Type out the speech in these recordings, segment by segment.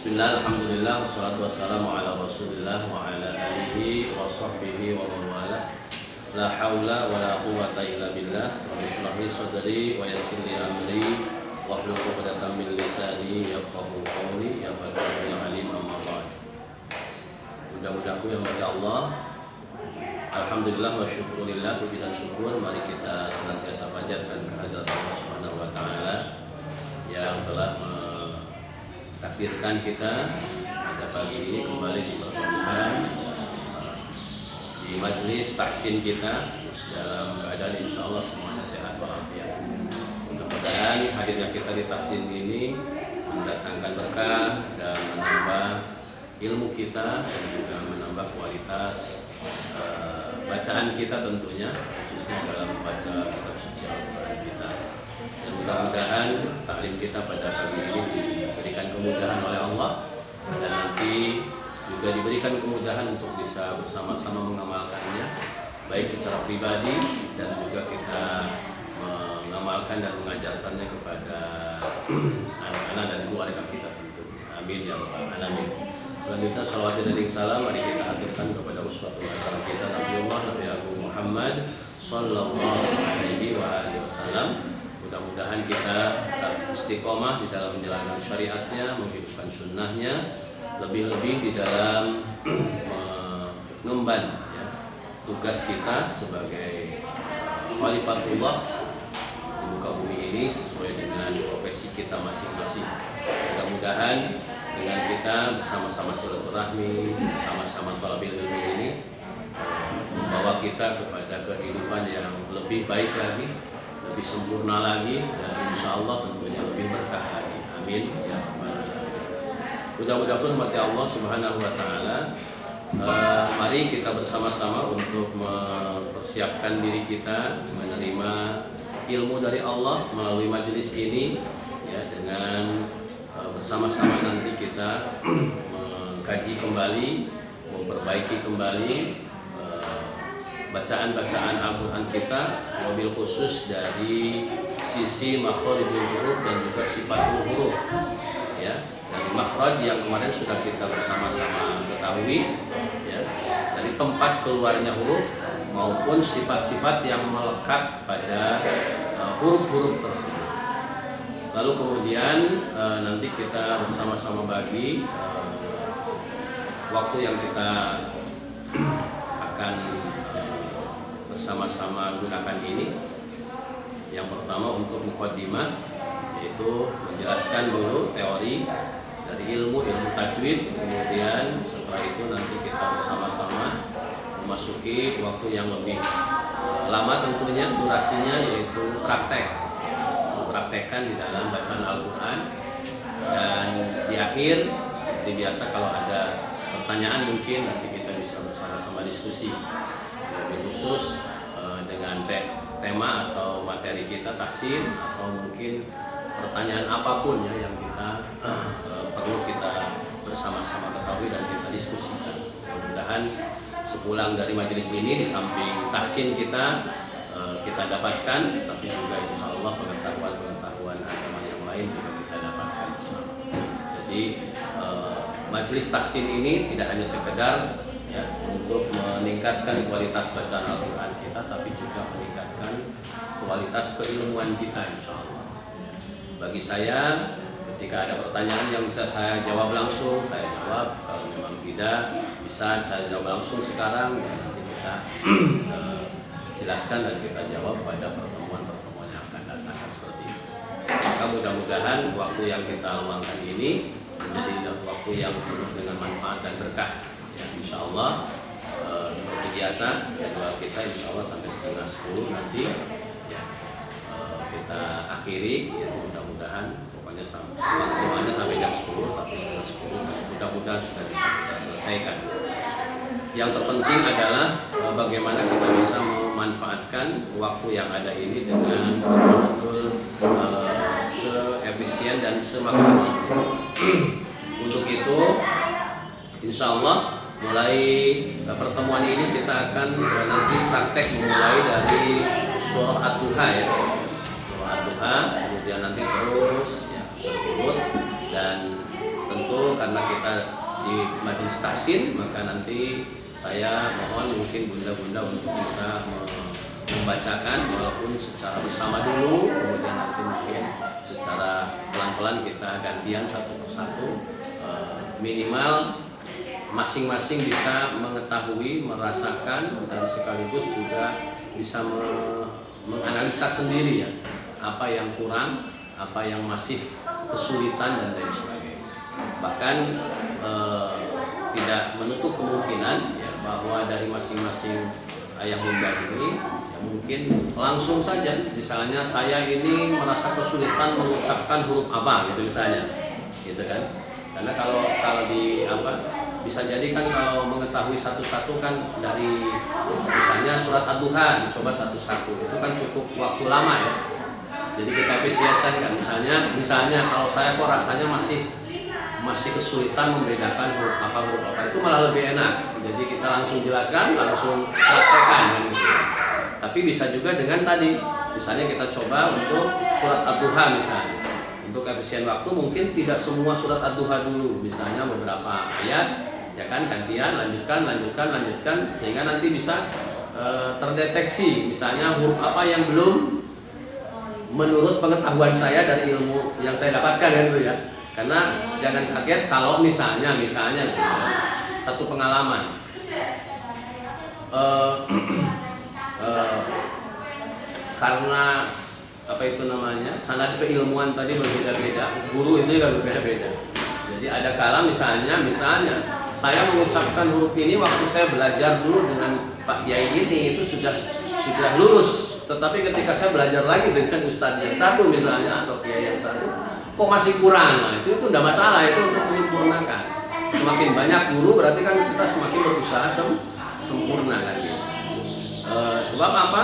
Bismillah, alhamdulillah, wassalatu wassalamu ala rasulillah wa ala alihi wa sahbihi wa man wala. La hawla wa la quwwata illa billah. Rabbi shrah li sadri wa yassir li amri wahlul 'uqdatam min lisani yafqahu qawli. Ya Fatihul Alim, amma ba'd. Mudah-mudahan yang bagi Allah. Alhamdulillah wa syukurillah, puji dan syukur mari kita senantiasa panjatkan kehadirat Allah Subhanahu wa taala yang telah takdirkan kita pada pagi ini kembali dipertemukan di majelis tahsin kita dalam keadaan insya Allah semuanya sehat walafiat. Mudah-mudahan hadirnya kita di tahsin ini mendatangkan berkah dan menambah ilmu kita dan juga menambah kualitas bacaan kita tentunya, khususnya dalam membaca kitab suci Al-Quran kita. Dan mudah-mudahan taklim kita pada pagi ini diberikan kemudahan oleh Allah dan nanti juga diberikan kemudahan untuk bisa bersama-sama mengamalkannya, baik secara pribadi dan juga kita mengamalkan dan mengajarkannya kepada anak-anak dan keluarga kita tentu. Amin ya rabbal alamin. Selanjutnya salawat dan salam mari kita aturkan kepada uswatul hasanah kita Nabi Agung Muhammad sallallahu alaihi wasallam. Mudah-mudahan kita tetap istiqomah di dalam menjalankan syariatnya, menghidupkan sunnahnya, lebih-lebih di dalam mengemban tugas kita sebagai khalifatullah di muka bumi ini sesuai dengan profesi kita masing-masing. Mudah-mudahan dengan kita bersama-sama silaturahmi, bersama-sama thalabil ilmi ini membawa kita kepada kehidupan yang lebih baik lagi, lebih sempurna lagi, dan insya Allah tentunya lebih berkah lagi. Amin ya rabbal alamin. Mudah-mudahan mati Allah Subhanahu wa taala. Mari kita bersama-sama untuk mempersiapkan diri kita menerima ilmu dari Allah melalui majelis ini ya, dengan bersama-sama nanti kita mengkaji kembali, memperbaiki kembali bacaan-bacaan Al-Quran kita, wabil khusus dari sisi makhrarijul huruf dan juga sifatul huruf ya. Dari makhraj yang kemarin sudah kita bersama-sama ketahui ya, dari tempat keluarnya huruf maupun sifat-sifat yang melekat pada huruf-huruf tersebut. Lalu kemudian nanti kita bersama-sama bagi waktu yang kita akan bersama-sama gunakan ini. Yang pertama untuk muqaddimah, yaitu menjelaskan dulu teori dari ilmu tajwid. Kemudian setelah itu nanti kita bersama-sama memasuki waktu yang lebih lama tentunya durasinya, yaitu praktekkan di dalam bacaan Al-Quran. Dan di akhir seperti biasa kalau ada pertanyaan mungkin nanti kita bisa bersama-sama diskusi lebih khusus dengan tema atau materi kita tahsin, atau mungkin pertanyaan apapun ya yang kita perlu kita bersama-sama ketahui dan kita diskusikan. Mudah-mudahan sepulang dari majelis ini di samping tahsin kita dapatkan, tapi juga insya Allah pengetahuan agama yang lain juga kita dapatkan bersama. Jadi majelis tahsin ini tidak hanya sekedar ya, untuk meningkatkan kualitas bacaan Al-Quran kita, tapi juga meningkatkan kualitas keilmuan kita insya Allah. Bagi saya, ketika ada pertanyaan yang bisa saya jawab langsung, saya jawab. Kalau memang tidak bisa saya jawab langsung sekarang, ya nanti kita jelaskan dan kita jawab pada pertemuan-pertemuan yang akan datang seperti itu. Maka mudah-mudahan waktu yang kita luangkan ini menjadi waktu yang penuh dengan manfaat dan berkah. Ya, insya Allah seperti biasa jadwal kita insya Allah sampai 9:30 nanti ya, kita akhiri ya, mudah-mudahan pokoknya maksimalnya sampai jam 10, tapi 9:30 mudah-mudahan sudah bisa kita selesaikan. Yang terpenting adalah bagaimana kita bisa memanfaatkan waktu yang ada ini dengan betul-betul seefisien dan semaksimal. Untuk itu insya Allah mulai pertemuan ini kita akan nanti praktek mulai dari surah Ad-Duha ya. Surah Ad-Duha, kemudian nanti terus ya, berurut, dan tentu karena kita di majelis tahsin, maka nanti saya mohon mungkin bunda-bunda untuk bisa membacakan walaupun secara bersama dulu, kemudian nanti mungkin secara pelan-pelan kita gantian satu persatu, minimal masing-masing bisa mengetahui, merasakan, dan sekaligus juga bisa menganalisa sendiri ya, apa yang kurang, apa yang masih kesulitan dan lain sebagainya. Bahkan tidak menutup kemungkinan ya, bahwa dari masing-masing ayah bunda ini ya, mungkin langsung saja, misalnya saya ini merasa kesulitan mengucapkan huruf apa gitu misalnya, gitu kan? Karena kalau di bisa jadi kan kalau mengetahui satu-satu kan dari misalnya surat Ad-Duha dicoba satu-satu itu kan cukup waktu lama ya. Jadi kita appreciation kan, misalnya kalau saya kok rasanya masih kesulitan membedakan huruf apa itu malah lebih enak. Jadi kita langsung jelaskan, langsung praktekkan kan gitu. Tapi bisa juga dengan tadi, misalnya kita coba untuk surat Ad-Duha misalnya. Untuk efisien waktu mungkin tidak semua surat Ad-Duha dulu, misalnya beberapa ayat, ya kan, gantian, lanjutkan, sehingga nanti bisa terdeteksi, misalnya huruf apa yang belum menurut pengetahuan saya dari ilmu yang saya dapatkan kan gitu ya. Karena jangan kaget kalau misalnya satu pengalaman, karena apa itu namanya, sanad keilmuan tadi berbeda-beda, guru itu juga berbeda-beda. Jadi ada kala misalnya saya mengucapkan huruf ini waktu saya belajar dulu dengan Pak Yai ini itu sudah lulus, tetapi ketika saya belajar lagi dengan ustadz yang satu misalnya atau kiai yang satu kok masih kurang. Nah, itu tidak masalah, itu untuk menyempurnakan. Semakin banyak guru berarti kan kita semakin berusaha sempurna kan. Sebab apa?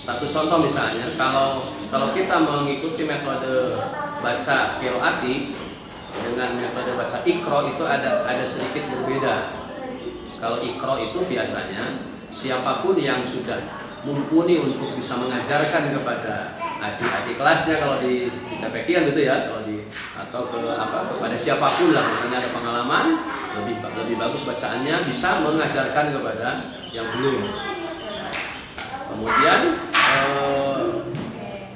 Satu contoh misalnya, kalau kita mengikuti metode baca qiraati dengan metode baca iqra itu ada sedikit berbeda. Kalau iqra itu biasanya siapapun yang sudah mumpuni untuk bisa mengajarkan kepada adik-adik kelasnya, kalau di TPQ kan gitu ya, atau kepada siapapun lah, misalnya ada pengalaman lebih bagus bacaannya, bisa mengajarkan kepada yang belum. Kemudian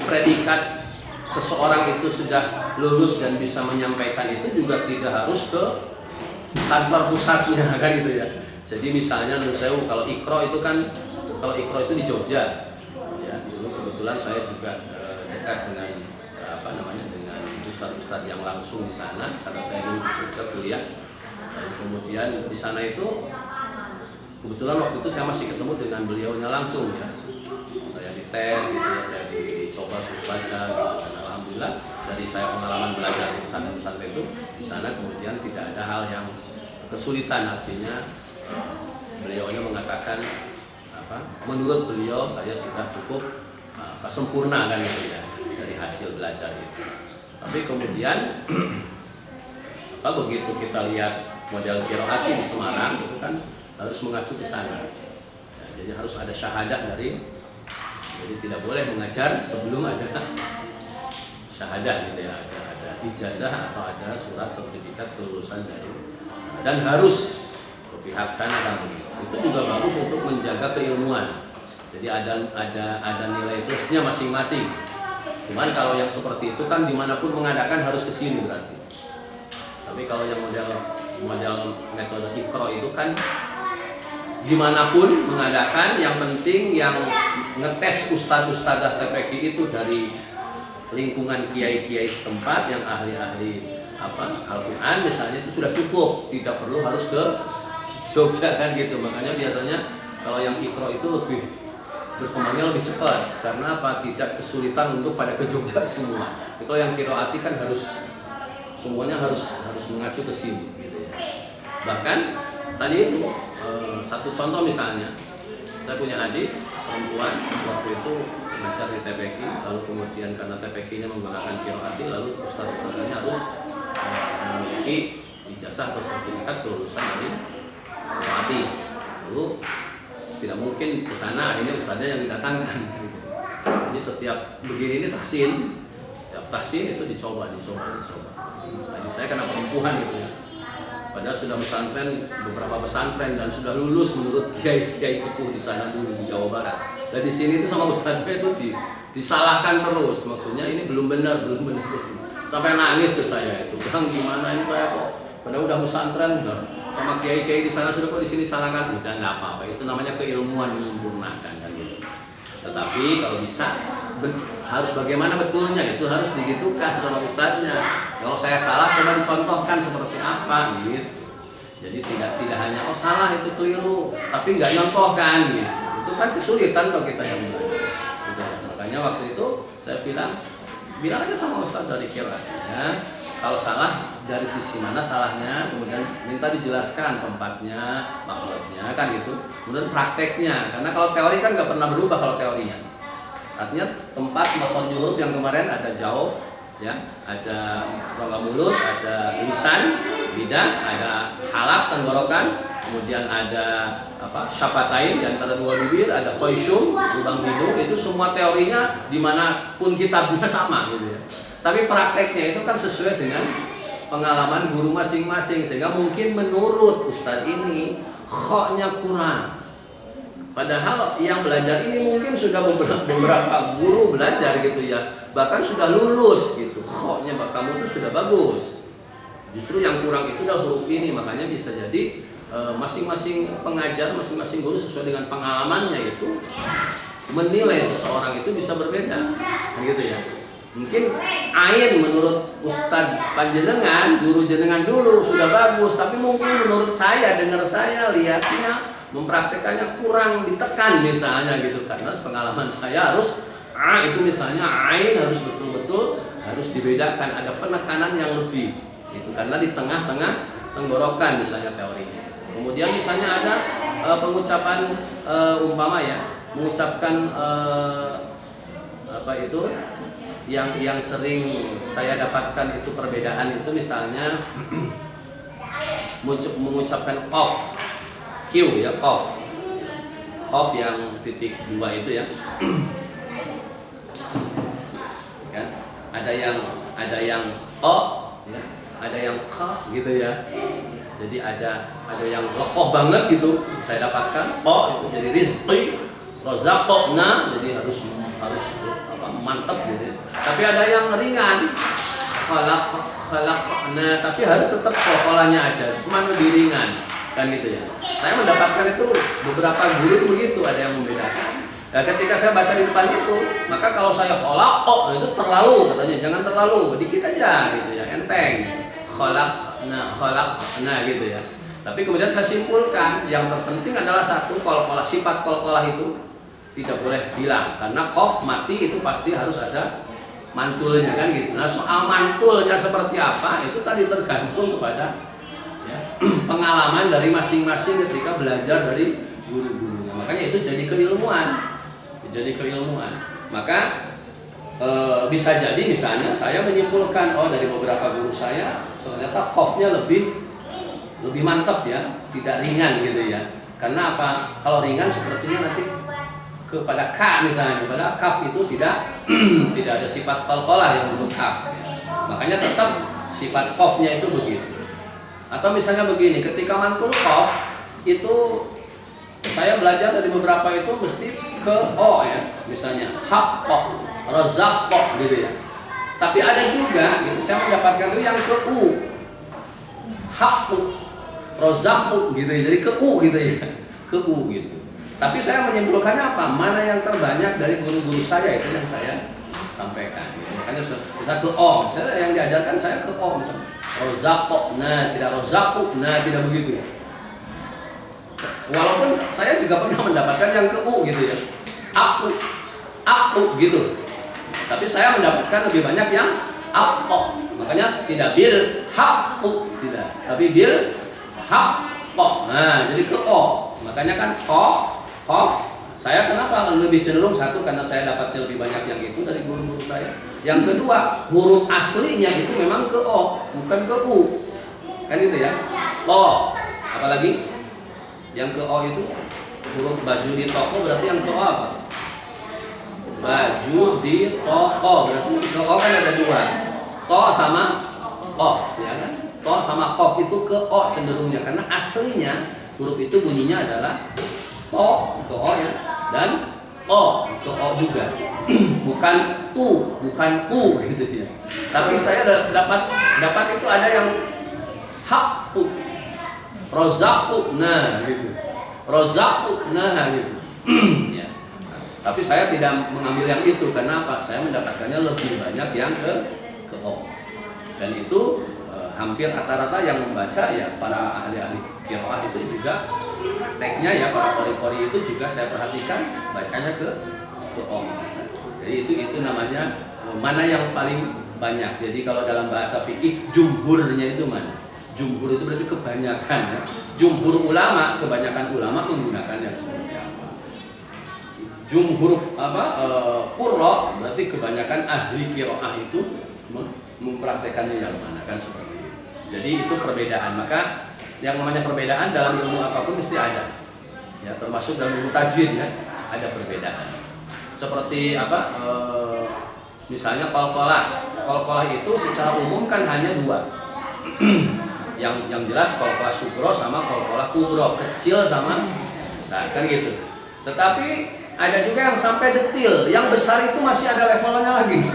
predikat seseorang itu sudah lulus dan bisa menyampaikan itu juga tidak harus ke kantor pusatnya kan gitu ya. Jadi misalnya menurut saya kalau iqra itu di Jogja ya, dulu kebetulan saya juga dekat dengan dengan ustadz-ustadz yang langsung di sana karena saya dulu di Jogja kuliah. Dan kemudian di sana itu kebetulan waktu itu saya masih ketemu dengan beliaunya langsung ya. Saya dites gitu ya, saya dicoba suruh baca gitu. Dan alhamdulillah dari saya pengalaman belajar di pesantren itu di sana kemudian tidak ada hal yang kesulitan, artinya beliaunya mengatakan menurut beliau saya sudah cukup sempurna kan gitu ya dari hasil belajar itu. Tapi kemudian begitu kita lihat model qiraati di Semarang itu kan harus mengacu ke sana. Ya, jadi harus ada syahadah jadi tidak boleh mengajar sebelum ada syahadah gitu ya, ada ijazah atau ada surat sertifikat kelulusan dari, dan harus pihak sana kan. Itu juga bagus untuk menjaga keilmuan. Jadi ada nilai plusnya masing-masing. Cuman kalau yang seperti itu kan dimanapun mengadakan harus kesini berarti. Tapi kalau yang model metode iqra itu kan dimanapun mengadakan, yang penting yang ngetes ustadz-ustadzah TPQ itu dari lingkungan kiai-kiai setempat yang ahli-ahli Al-Quran misalnya, itu sudah cukup, tidak perlu harus ke Jogja kan gitu. Makanya biasanya kalau yang iqra itu lebih berkembangnya lebih cepat karena tidak kesulitan untuk pada ke Jogja semua. Kalau yang qiraati kan semuanya harus mengacu ke sini gitu ya. Bahkan tadi itu satu contoh misalnya, saya punya adik perempuan waktu itu mengajar di TPQ, lalu kemudian karena TPQ-nya menggunakan qiraati, lalu ustadz-ustadznya harus memiliki ijazah atau sertifikat kelulusan dari qiraati. Lalu tidak mungkin ke sana, akhirnya ustadznya yang didatangkan. Jadi setiap begini ini tahsin, setiap tahsin itu dicoba. Jadi saya kena perempuan gitu ya. Padahal sudah pesantren, beberapa pesantren dan sudah lulus menurut kiai sepuh di sana dulu di Jawa Barat. Dan di sini itu sama ustadznya itu disalahkan terus. Maksudnya ini belum benar. Sampai nangis ke saya itu. Bang, gimana ini saya kok? Padahal udah pesantren, sama kiai-kiai di sana sudah kok di sini salahkan. Udah nggak apa-apa. Itu namanya keilmuan disempurnakan kan gitu. Tetapi kalau bisa harus bagaimana betulnya itu harus digitukan sama ustadznya. Kalau saya salah coba dicontohkan seperti apa gitu. Jadi tidak hanya salah itu keliru, tapi nggak nyontohkan gitu. Itu kan kesulitan kalau kita yang belajar. Gitu. Makanya waktu itu saya bilang aja sama ustadz dari kiraatnya. Kalau salah dari sisi mana salahnya, kemudian minta dijelaskan tempatnya, makhluknya kan gitu. Kemudian prakteknya, karena kalau teori kan nggak pernah berubah kalau teorinya. Artinya tempat makhluk huruf yang kemarin ada jauf, ya, ada rongga mulut, ada lisan, lidah, ada halak tenggorokan, kemudian ada syafatain di antara dua bibir, ada khoisyum, lubang hidung. Itu semua teorinya dimanapun kitabnya sama gitu ya. Tapi prakteknya itu kan sesuai dengan pengalaman guru masing-masing, sehingga mungkin menurut ustadz ini khoknya kurang. Padahal yang belajar ini mungkin sudah beberapa guru belajar gitu ya, bahkan sudah lulus gitu. Khoknya kamu itu sudah bagus. Justru yang kurang itu adalah huruf ini. Makanya bisa jadi masing-masing pengajar, masing-masing guru sesuai dengan pengalamannya itu menilai seseorang itu bisa berbeda, gitu ya. Mungkin ain menurut Ustadz panjenengan, guru jenengan dulu sudah bagus, tapi mungkin menurut saya, dengar saya, lihatnya, mempraktekannya kurang ditekan misalnya gitu. Karena pengalaman saya harus itu misalnya ain harus betul-betul harus dibedakan, ada penekanan yang lebih. Itu karena di tengah-tengah tenggorokan misalnya teorinya. Kemudian misalnya ada pengucapan umpama ya, mengucapkan yang sering saya dapatkan itu perbedaan itu misalnya mengucapkan off, Q ya, off yang titik 2 itu ya. Kan ada yang o ya, ada yang k gitu ya. Jadi ada yang lekoh banget gitu saya dapatkan, o itu jadi rizqi, razaqna jadi harus mantap gitu. Tapi ada yang ringan, khalaqna, tapi harus tetap kolanya ada, cuma lebih ringan kan gitu ya. Saya mendapatkan itu beberapa guru itu begitu, ada yang membedakan. Nah, ketika saya baca di depan itu, maka kalau saya khalaq itu terlalu katanya, jangan terlalu, dikit aja gitu ya, enteng. Khalaqna gitu ya. Tapi kemudian saya simpulkan yang terpenting adalah satu, sifat qalqalah itu tidak boleh hilang, karena qaf mati itu pasti harus ada mantulnya kan gitu. Nah, soal mantulnya seperti apa itu tadi tergantung kepada ya, pengalaman dari masing-masing ketika belajar dari guru-gurunya. Makanya itu jadi keilmuan. Maka bisa jadi misalnya saya menyimpulkan dari beberapa guru saya ternyata qafnya lebih mantap ya, tidak ringan gitu ya. Karena apa? Kalau ringan sepertinya nanti kepada ka misalnya, pada kaf itu tidak ada sifat qalqalah yang untuk kaf. Makanya tetap sifat qafnya itu begitu. Atau misalnya begini, ketika mantul qaf itu saya belajar dari beberapa itu mesti ke o ya, misalnya haqqa, razaqqa gitu ya. Tapi ada juga gitu, saya mendapatkan itu yang ke u, haqqu, razaqu gitu ya, jadi ke u gitu ya, ke u gitu. Tapi saya menyimpulkannya apa? Mana yang terbanyak dari guru-guru saya itu yang saya sampaikan. Makanya bisa ke o, misalnya yang diajarkan saya ke o, misalnya rozaqo, nah tidak rozaqu, nah tidak begitu. Walaupun saya juga pernah mendapatkan yang ke u gitu ya, aku gitu. Tapi saya mendapatkan lebih banyak yang akko. Makanya tidak bil haqqu, tidak, tapi bil haqqo. Nah jadi ke o. Makanya kan qaf, saya kenapa lebih cenderung satu karena saya dapatnya lebih banyak yang itu dari guru-guru saya. Yang kedua, huruf aslinya itu memang ke o, bukan ke u. Kan itu ya. O. Apalagi yang ke o itu huruf baju di toko berarti yang ke o apa? baju di toko. Berarti toko kan ada dua, to sama kof, ya kan? To sama kof itu ke o cenderungnya, karena aslinya huruf itu bunyinya adalah to ke o ya, dan o ke o juga. Bukan bukan u gitu ya. Tapi saya dapat itu ada yang hakku, rozakku, nah gitu, rozakku, nah gitu. Ya. Tapi saya tidak mengambil yang itu, karena apa? Saya mendapatkannya lebih banyak yang ke o, dan itu hampir rata-rata yang membaca ya para ahli-ahli qiraah itu juga prakteknya ya, para qori-qori itu juga saya perhatikan bacanya ke o. Jadi itu namanya mana yang paling banyak. Jadi kalau dalam bahasa fikih jumhurnya itu mana? Jumhur itu berarti kebanyakan ya. Jumhur ulama, kebanyakan ulama menggunakan yang seperti apa? Jumhur qurra berarti kebanyakan ahli qiraah itu mempraktekannya yang mana, kan seperti itu. Jadi itu perbedaan. Maka yang namanya perbedaan dalam ilmu apapun mesti ada. Ya, termasuk dalam ilmu tajwid ya, ada perbedaan. Seperti apa? Misalnya qalqalah itu secara umum kan hanya dua. yang jelas qalqalah sugro sama qalqalah kubro, kecil sama besar, kan gitu. Tetapi ada juga yang sampai detil, yang besar itu masih ada levelnya lagi.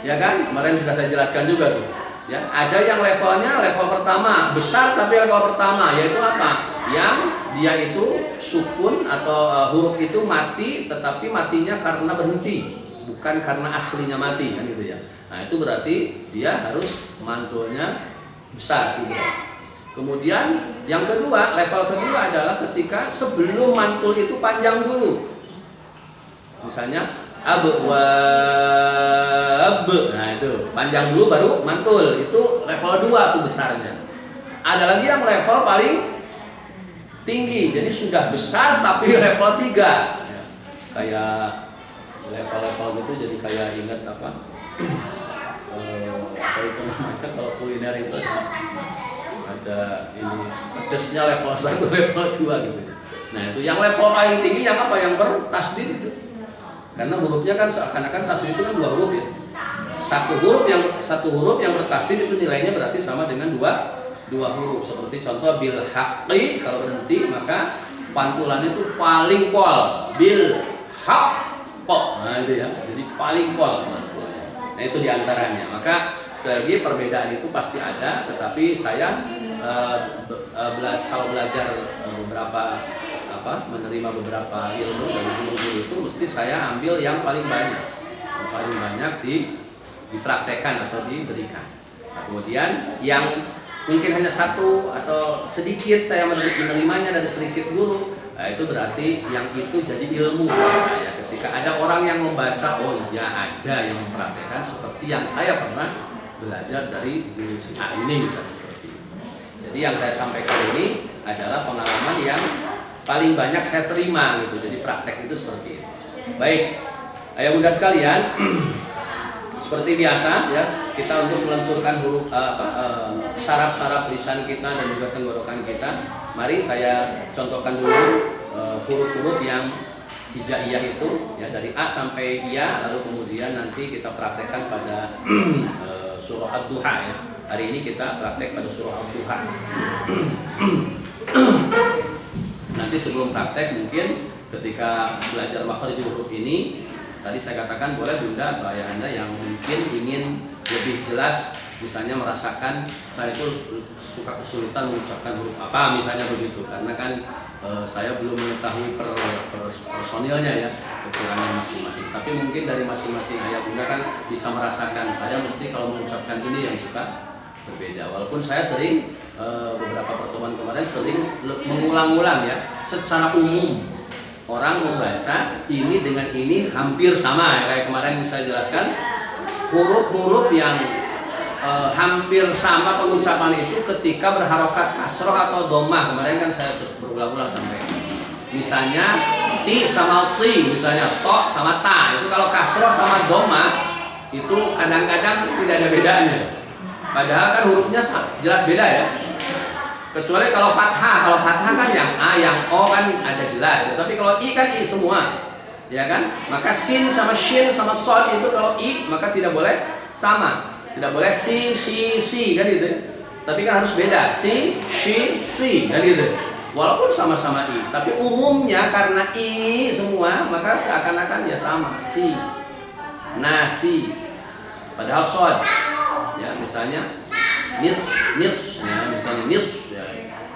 Ya kan? Kemarin sudah saya jelaskan juga tuh. Ya, ada yang levelnya level pertama, besar tapi level pertama, yaitu apa? Yang dia itu sukun atau huruf itu mati, tetapi matinya karena berhenti, bukan karena aslinya mati, kan gitu ya. Nah, itu berarti dia harus mantulnya besar gitu. Kemudian yang kedua, level kedua adalah ketika sebelum mantul itu panjang dulu. Misalnya abwab, nah itu panjang dulu baru mantul, itu level 2 tuh besarnya. Ada lagi yang level paling tinggi, jadi sudah besar tapi level 3 ya. Kayak level-level gitu, jadi kayak ingat apa itu namanya kalau kuliner itu ada ini pedesnya level 1 level 2 gitu. Nah itu yang level paling tinggi yang apa? Yang bertasdid itu. Karena hurufnya kan seakan-akan tasdid itu kan 2 huruf ya. Satu huruf yang bertasdid itu nilainya berarti sama dengan dua huruf. Seperti contoh bil haqqi, kalau berhenti maka pantulannya itu paling pol, bil haqq. Nah itu ya. Jadi paling pol pantulannya. Nah itu diantaranya. Maka sekali lagi perbedaan itu pasti ada, tetapi saya kalau belajar beberapa menerima beberapa ilmu dari guru-guru itu mesti saya ambil yang paling banyak dipraktekkan atau diberikan. Nah, kemudian yang mungkin hanya satu atau sedikit saya menerimanya dari sedikit guru, itu berarti yang itu jadi ilmu buat saya. Ketika ada orang yang membaca, oh iya ada yang mempraktekkan seperti yang saya pernah belajar dari guru si A ini misalnya seperti itu. Jadi yang saya sampaikan ini adalah pengalaman yang paling banyak saya terima gitu. Jadi praktek itu seperti itu. Baik, ayah bunda sekalian, seperti biasa ya, kita untuk melenturkan huruf saraf-saraf lisan kita dan juga tenggorokan kita. Mari saya contohkan dulu huruf-huruf yang hijaiyah itu ya, dari A sampai Ya, lalu kemudian nanti kita praktekkan pada surah Ad-Duha ya. Hari ini kita praktek pada surah Ad-Duha. Nanti sebelum praktek mungkin ketika belajar makhraj huruf ini, tadi saya katakan boleh bunda atau ayah anda yang mungkin ingin lebih jelas, misalnya merasakan saya itu suka kesulitan mengucapkan huruf apa misalnya begitu, karena kan saya belum mengetahui personilnya ya, kekurangan masing-masing. Tapi mungkin dari masing-masing ayah bunda kan bisa merasakan saya mesti kalau mengucapkan ini yang suka berbeda. Walaupun saya sering beberapa pertemuan kemarin sering mengulang-ulang ya, secara umum orang membaca ini dengan ini hampir sama ya. Kayak kemarin saya jelaskan huruf-huruf yang hampir sama pengucapan itu ketika berharokat kasroh atau domah. Kemarin kan saya berulang-ulang sampai misalnya ti sama ti, misalnya to sama ta, itu kalau kasroh sama domah itu kadang-kadang tidak ada bedanya. Padahal kan hurufnya jelas beda ya. Kecuali kalau fathah kan yang A, yang O kan ada jelas ya. Tapi kalau I kan I semua. ya kan? Maka sin sama shin sama shod itu kalau i maka tidak boleh sama, tidak boleh si kan gitu. Tapi kan harus beda, si kan gitu. Walaupun sama-sama i, tapi umumnya karena i semua maka seakan-akan ya sama, si, nasi. Padahal shod, ya misalnya mis, ya misalnya mis, ya.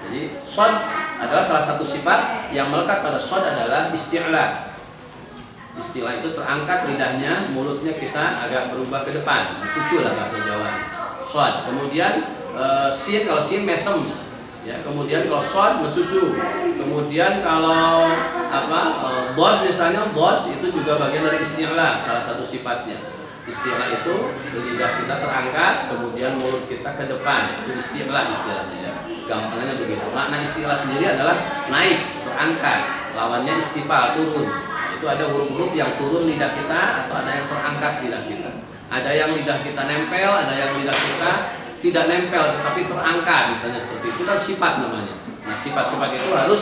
Jadi shod adalah salah satu sifat yang melekat pada shod adalah isti'la. Istilah itu terangkat lidahnya, mulutnya kita agak berubah ke depan, cucu lah bahasa Jawa. Shod. Kemudian sin, kalau sin mesem, ya. Kemudian kalau shod mencucu. Kemudian kalau bod misalnya, bod itu juga bagian dari istilah, salah satu sifatnya. Istilah itu lidah kita terangkat, kemudian mulut kita ke depan. Itu istilahnya ya. Gampangnya begitu. Makna istilah sendiri adalah naik, terangkat. Lawannya istifal, turun. Itu ada huruf-huruf yang turun lidah kita atau ada yang terangkat lidah kita. Ada yang lidah kita nempel, ada yang lidah kita tidak nempel tetapi terangkat, misalnya seperti itu kan sifat namanya. Nah, sifat-sifat itu harus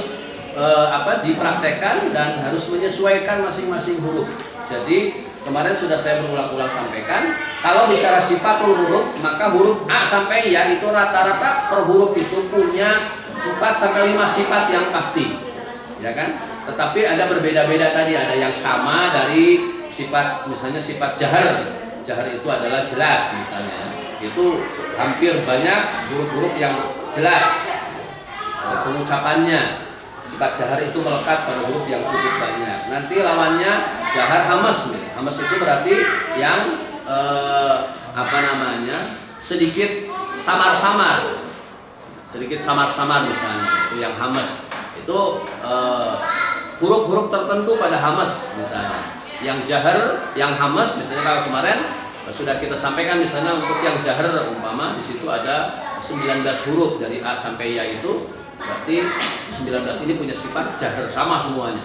dipraktekkan dan harus menyesuaikan masing-masing huruf. Jadi kemarin sudah saya berulang-ulang sampaikan, kalau bicara sifat huruf, maka huruf A sampai Ya itu rata-rata per huruf itu punya 4 sampai 5 sifat yang pasti. Ya kan? Tetapi ada berbeda-beda tadi, ada yang sama dari sifat, misalnya sifat jahar. Jahar itu adalah jelas misalnya. Itu hampir banyak huruf-huruf yang jelas pengucapannya. Sifat jahar itu melekat pada huruf yang cukup banyak. Nanti lawannya jahar hamas. Hamas itu berarti yang sedikit samar-samar. Sedikit samar-samar misalnya, itu yang hamas. Itu huruf-huruf tertentu pada hamas misalnya. Yang jahar, yang hamas misalnya kalau kemarin sudah kita sampaikan misalnya untuk yang jahar umpama di situ ada 19 huruf dari A sampai Ya itu berarti 19 ini punya sifat jahar sama semuanya.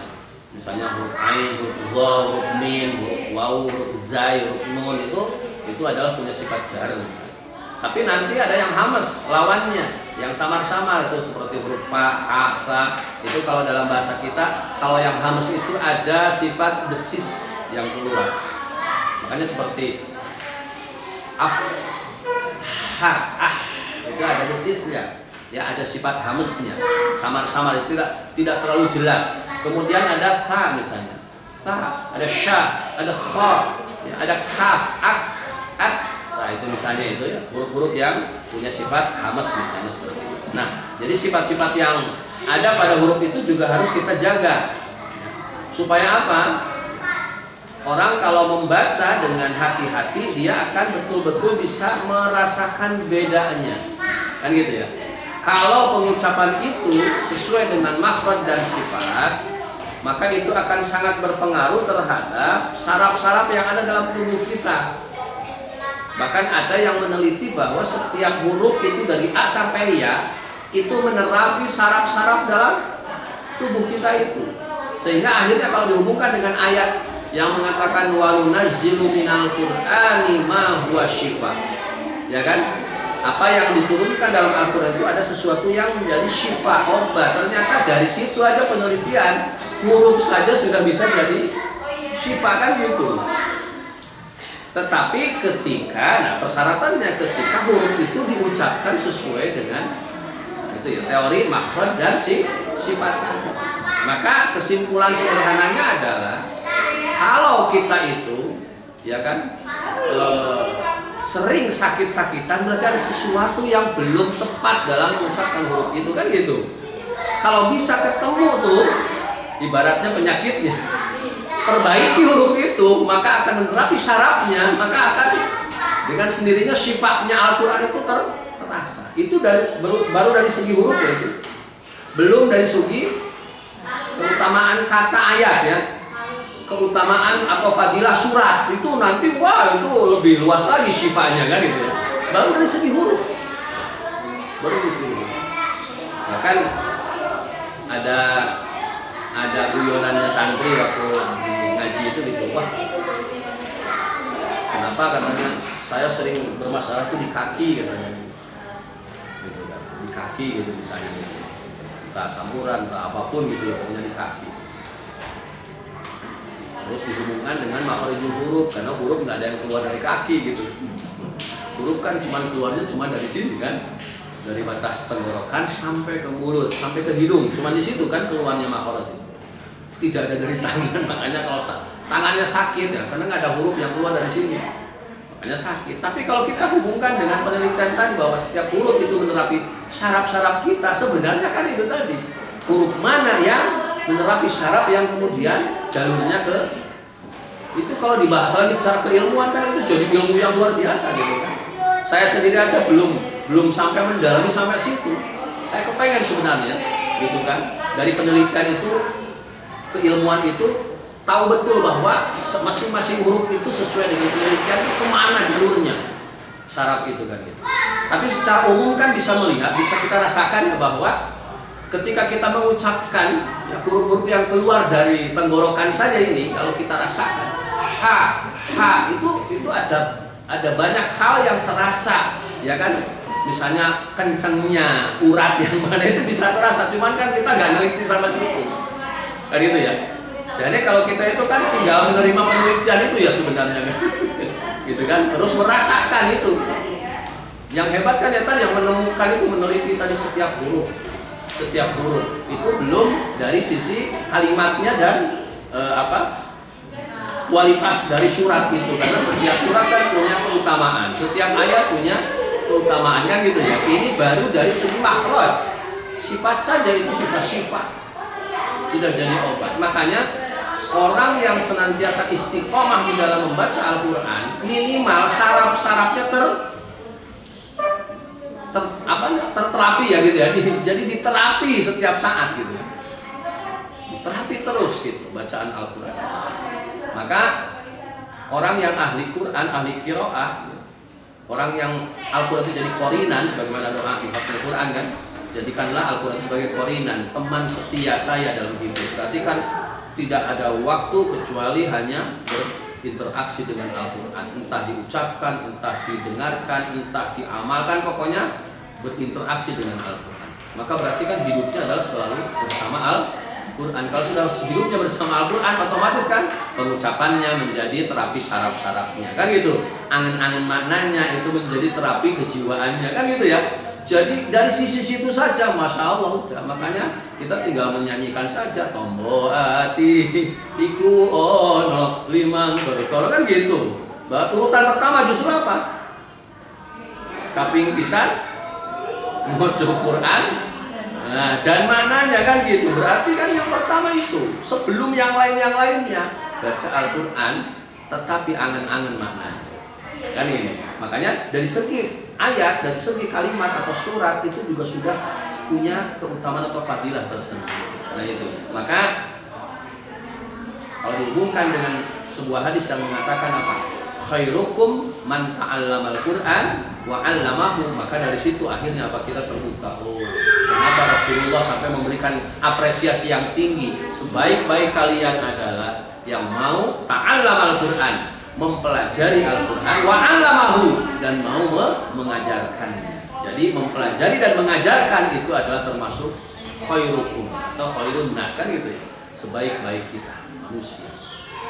Misalnya huruf ain, huruf dha, huruf mim, huruf waw, huruf zai, huruf nun itu adalah punya sifat jahar misalnya. Tapi nanti ada yang hamas lawannya, yang samar-samar itu seperti huruf fa, ha, tha. Itu kalau dalam bahasa kita, kalau yang hamas itu ada sifat desis yang keluar. Makanya seperti af, ha, ah, itu ada desisnya. Ya, ada sifat hamesnya, samar-samar itu tidak terlalu jelas. Kemudian ada tha misalnya, tha, ada sya, ada kha, ya, ada kaf, ak, at. Nah itu misalnya itu ya huruf-huruf yang punya sifat hamas misalnya seperti itu. Nah jadi sifat-sifat yang ada pada huruf itu juga harus kita jaga. Supaya apa? Orang kalau membaca dengan hati-hati dia akan betul-betul bisa merasakan bedanya. Kan gitu ya. Kalau pengucapan itu sesuai dengan makhraj dan sifat, maka itu akan sangat berpengaruh terhadap saraf-saraf yang ada dalam tubuh kita. Bahkan ada yang meneliti bahwa setiap huruf itu dari A sampai Ya itu menerapi saraf-saraf dalam tubuh kita itu. Sehingga akhirnya kalau dihubungkan dengan ayat yang mengatakan wa nunazzilu minal qur'ani ma huwa syifa. Ya kan? Apa yang diturunkan dalam Al-Qur'an itu ada sesuatu yang menjadi syifa, obat. Ternyata dari situ aja penelitian huruf saja sudah bisa jadi syifa kan gitu. Tetapi ketika, persyaratannya ketika huruf itu diucapkan sesuai dengan itu ya, teori makhraj dan sifat. Maka kesimpulan sederhananya adalah kalau kita itu ya kan sering sakit-sakitan berarti ada sesuatu yang belum tepat dalam mengucapkan huruf itu kan gitu. Kalau bisa ketemu tuh ibaratnya penyakitnya, perbaiki huruf itu, maka akan menerapi sarafnya, maka akan dengan sendirinya sifatnya Al-Quran itu terasa. Itu baru dari segi huruf ya itu. Belum dari segi keutamaan kata ayat ya, keutamaan atau fadilah surat itu nanti wah itu lebih luas lagi sifatnya kan gitu ya. Baru dari segi huruf, baru dari segi huruf. Bahkan ada guyonannya santri waktu di ngaji itu gitu, wah kenapa katanya saya sering bermasalah itu di kaki katanya gitu kan, di kaki gitu misalnya gitu. Entah samuran, entah apapun gitu ya, pokoknya di kaki. terus dihubungkan dengan makharijul huruf, karena huruf nggak ada yang keluar dari kaki gitu. Huruf kan keluarnya cuma dari sini kan, dari batas tenggorokan sampai ke mulut, sampai ke hidung, cuma di situ kan keluarnya makharij. Tidak ada dari tangan, makanya kalau tangannya sakit ya, karena nggak ada huruf yang keluar dari sini, makanya sakit. Tapi kalau kita hubungkan dengan penelitian tadi bahwa setiap huruf itu menerapi syaraf-syaraf kita, sebenarnya kan itu tadi huruf mana yang menerapi syaraf yang kemudian jalurnya ke itu, kalau dibahas lagi secara keilmuan kan itu jadi ilmu yang luar biasa gitu kan. Saya sendiri aja belum sampai mendalami sampai situ. Saya kepengen sebenarnya gitu kan, dari penelitian itu, keilmuan itu, tahu betul bahwa masing-masing huruf itu sesuai dengan penelitian kemana jalurnya syaraf itu kan gitu. Tapi secara umum kan bisa melihat, bisa kita rasakan bahwa ketika kita mengucapkan ya, huruf-huruf yang keluar dari tenggorokan saja ini, kalau kita rasakan itu ada banyak hal yang terasa ya kan. Misalnya kencengnya urat yang mana itu bisa terasa, cuman kan kita nggak neliti sama situ kan gitu ya. Jadi kalau kita itu kan tinggal menerima penelitian itu ya sebenarnya kan gitu kan, terus merasakan itu. Yang hebat kan ya tadi yang menemukan itu, meneliti tadi setiap huruf itu belum dari sisi kalimatnya dan kualitas dari surat itu, karena setiap surat kan punya keutamaan, setiap ayat punya keutamaan kan gitu ya. Ini baru dari segi makhraj, sifat saja itu sudah sifat, sudah jadi obat. Makanya orang yang senantiasa istiqomah di dalam membaca Al-Quran, minimal saraf-sarafnya terterapi ya gitu ya. Jadi diterapi setiap saat gitu, diterapi terus gitu bacaan Al-Quran. Maka orang yang ahli Quran, ahli qiraah, orang yang Al-Quran itu jadi qorinan, sebagaimana doa di Fathul Quran kan, jadikanlah Al-Quran sebagai qorinan, teman setia saya dalam hidup. Berarti kan tidak ada waktu kecuali hanya berinteraksi dengan Al-Quran, entah diucapkan, entah didengarkan, entah diamalkan, pokoknya berinteraksi dengan Al-Quran. Maka berarti kan hidupnya adalah selalu bersama Al-Quran. Kalau sudah hidupnya bersama Al-Quran, otomatis kan pengucapannya menjadi terapi syaraf-syarafnya kan gitu, angen-angen maknanya itu menjadi terapi kejiwaannya kan gitu ya. Jadi dari sisi situ saja Masya Allah udah. Makanya kita tinggal menyanyikan saja tombo ati iku ono limang berkoro kan gitu. Urutan pertama justru apa? Kaping pisan moco Quran, nah, dan maknanya kan gitu. Berarti kan yang pertama itu sebelum yang lainnya baca Al-Quran, tetapi angen-angen maknanya kan ini. Makanya dari segi ayat, dari segi kalimat atau surat itu juga sudah punya keutamaan atau fadilah tersendiri. Nah itu. Maka kalau dihubungkan dengan sebuah hadis yang mengatakan apa? Khairukum man ta'allamal Qur'an wa 'allamahu, maka dari situ akhirnya apa, kita terbuka. Oh, kenapa Rasulullah sampai memberikan apresiasi yang tinggi? Sebaik-baik kalian adalah yang mau ta'allamal Qur'an, mempelajari Al-Quran, wa 'allamahu, dan mau mengajarkannya. Jadi mempelajari dan mengajarkan itu adalah termasuk khairukum atau khairun nas kan gitu ya. Sebaik-baik kita manusia.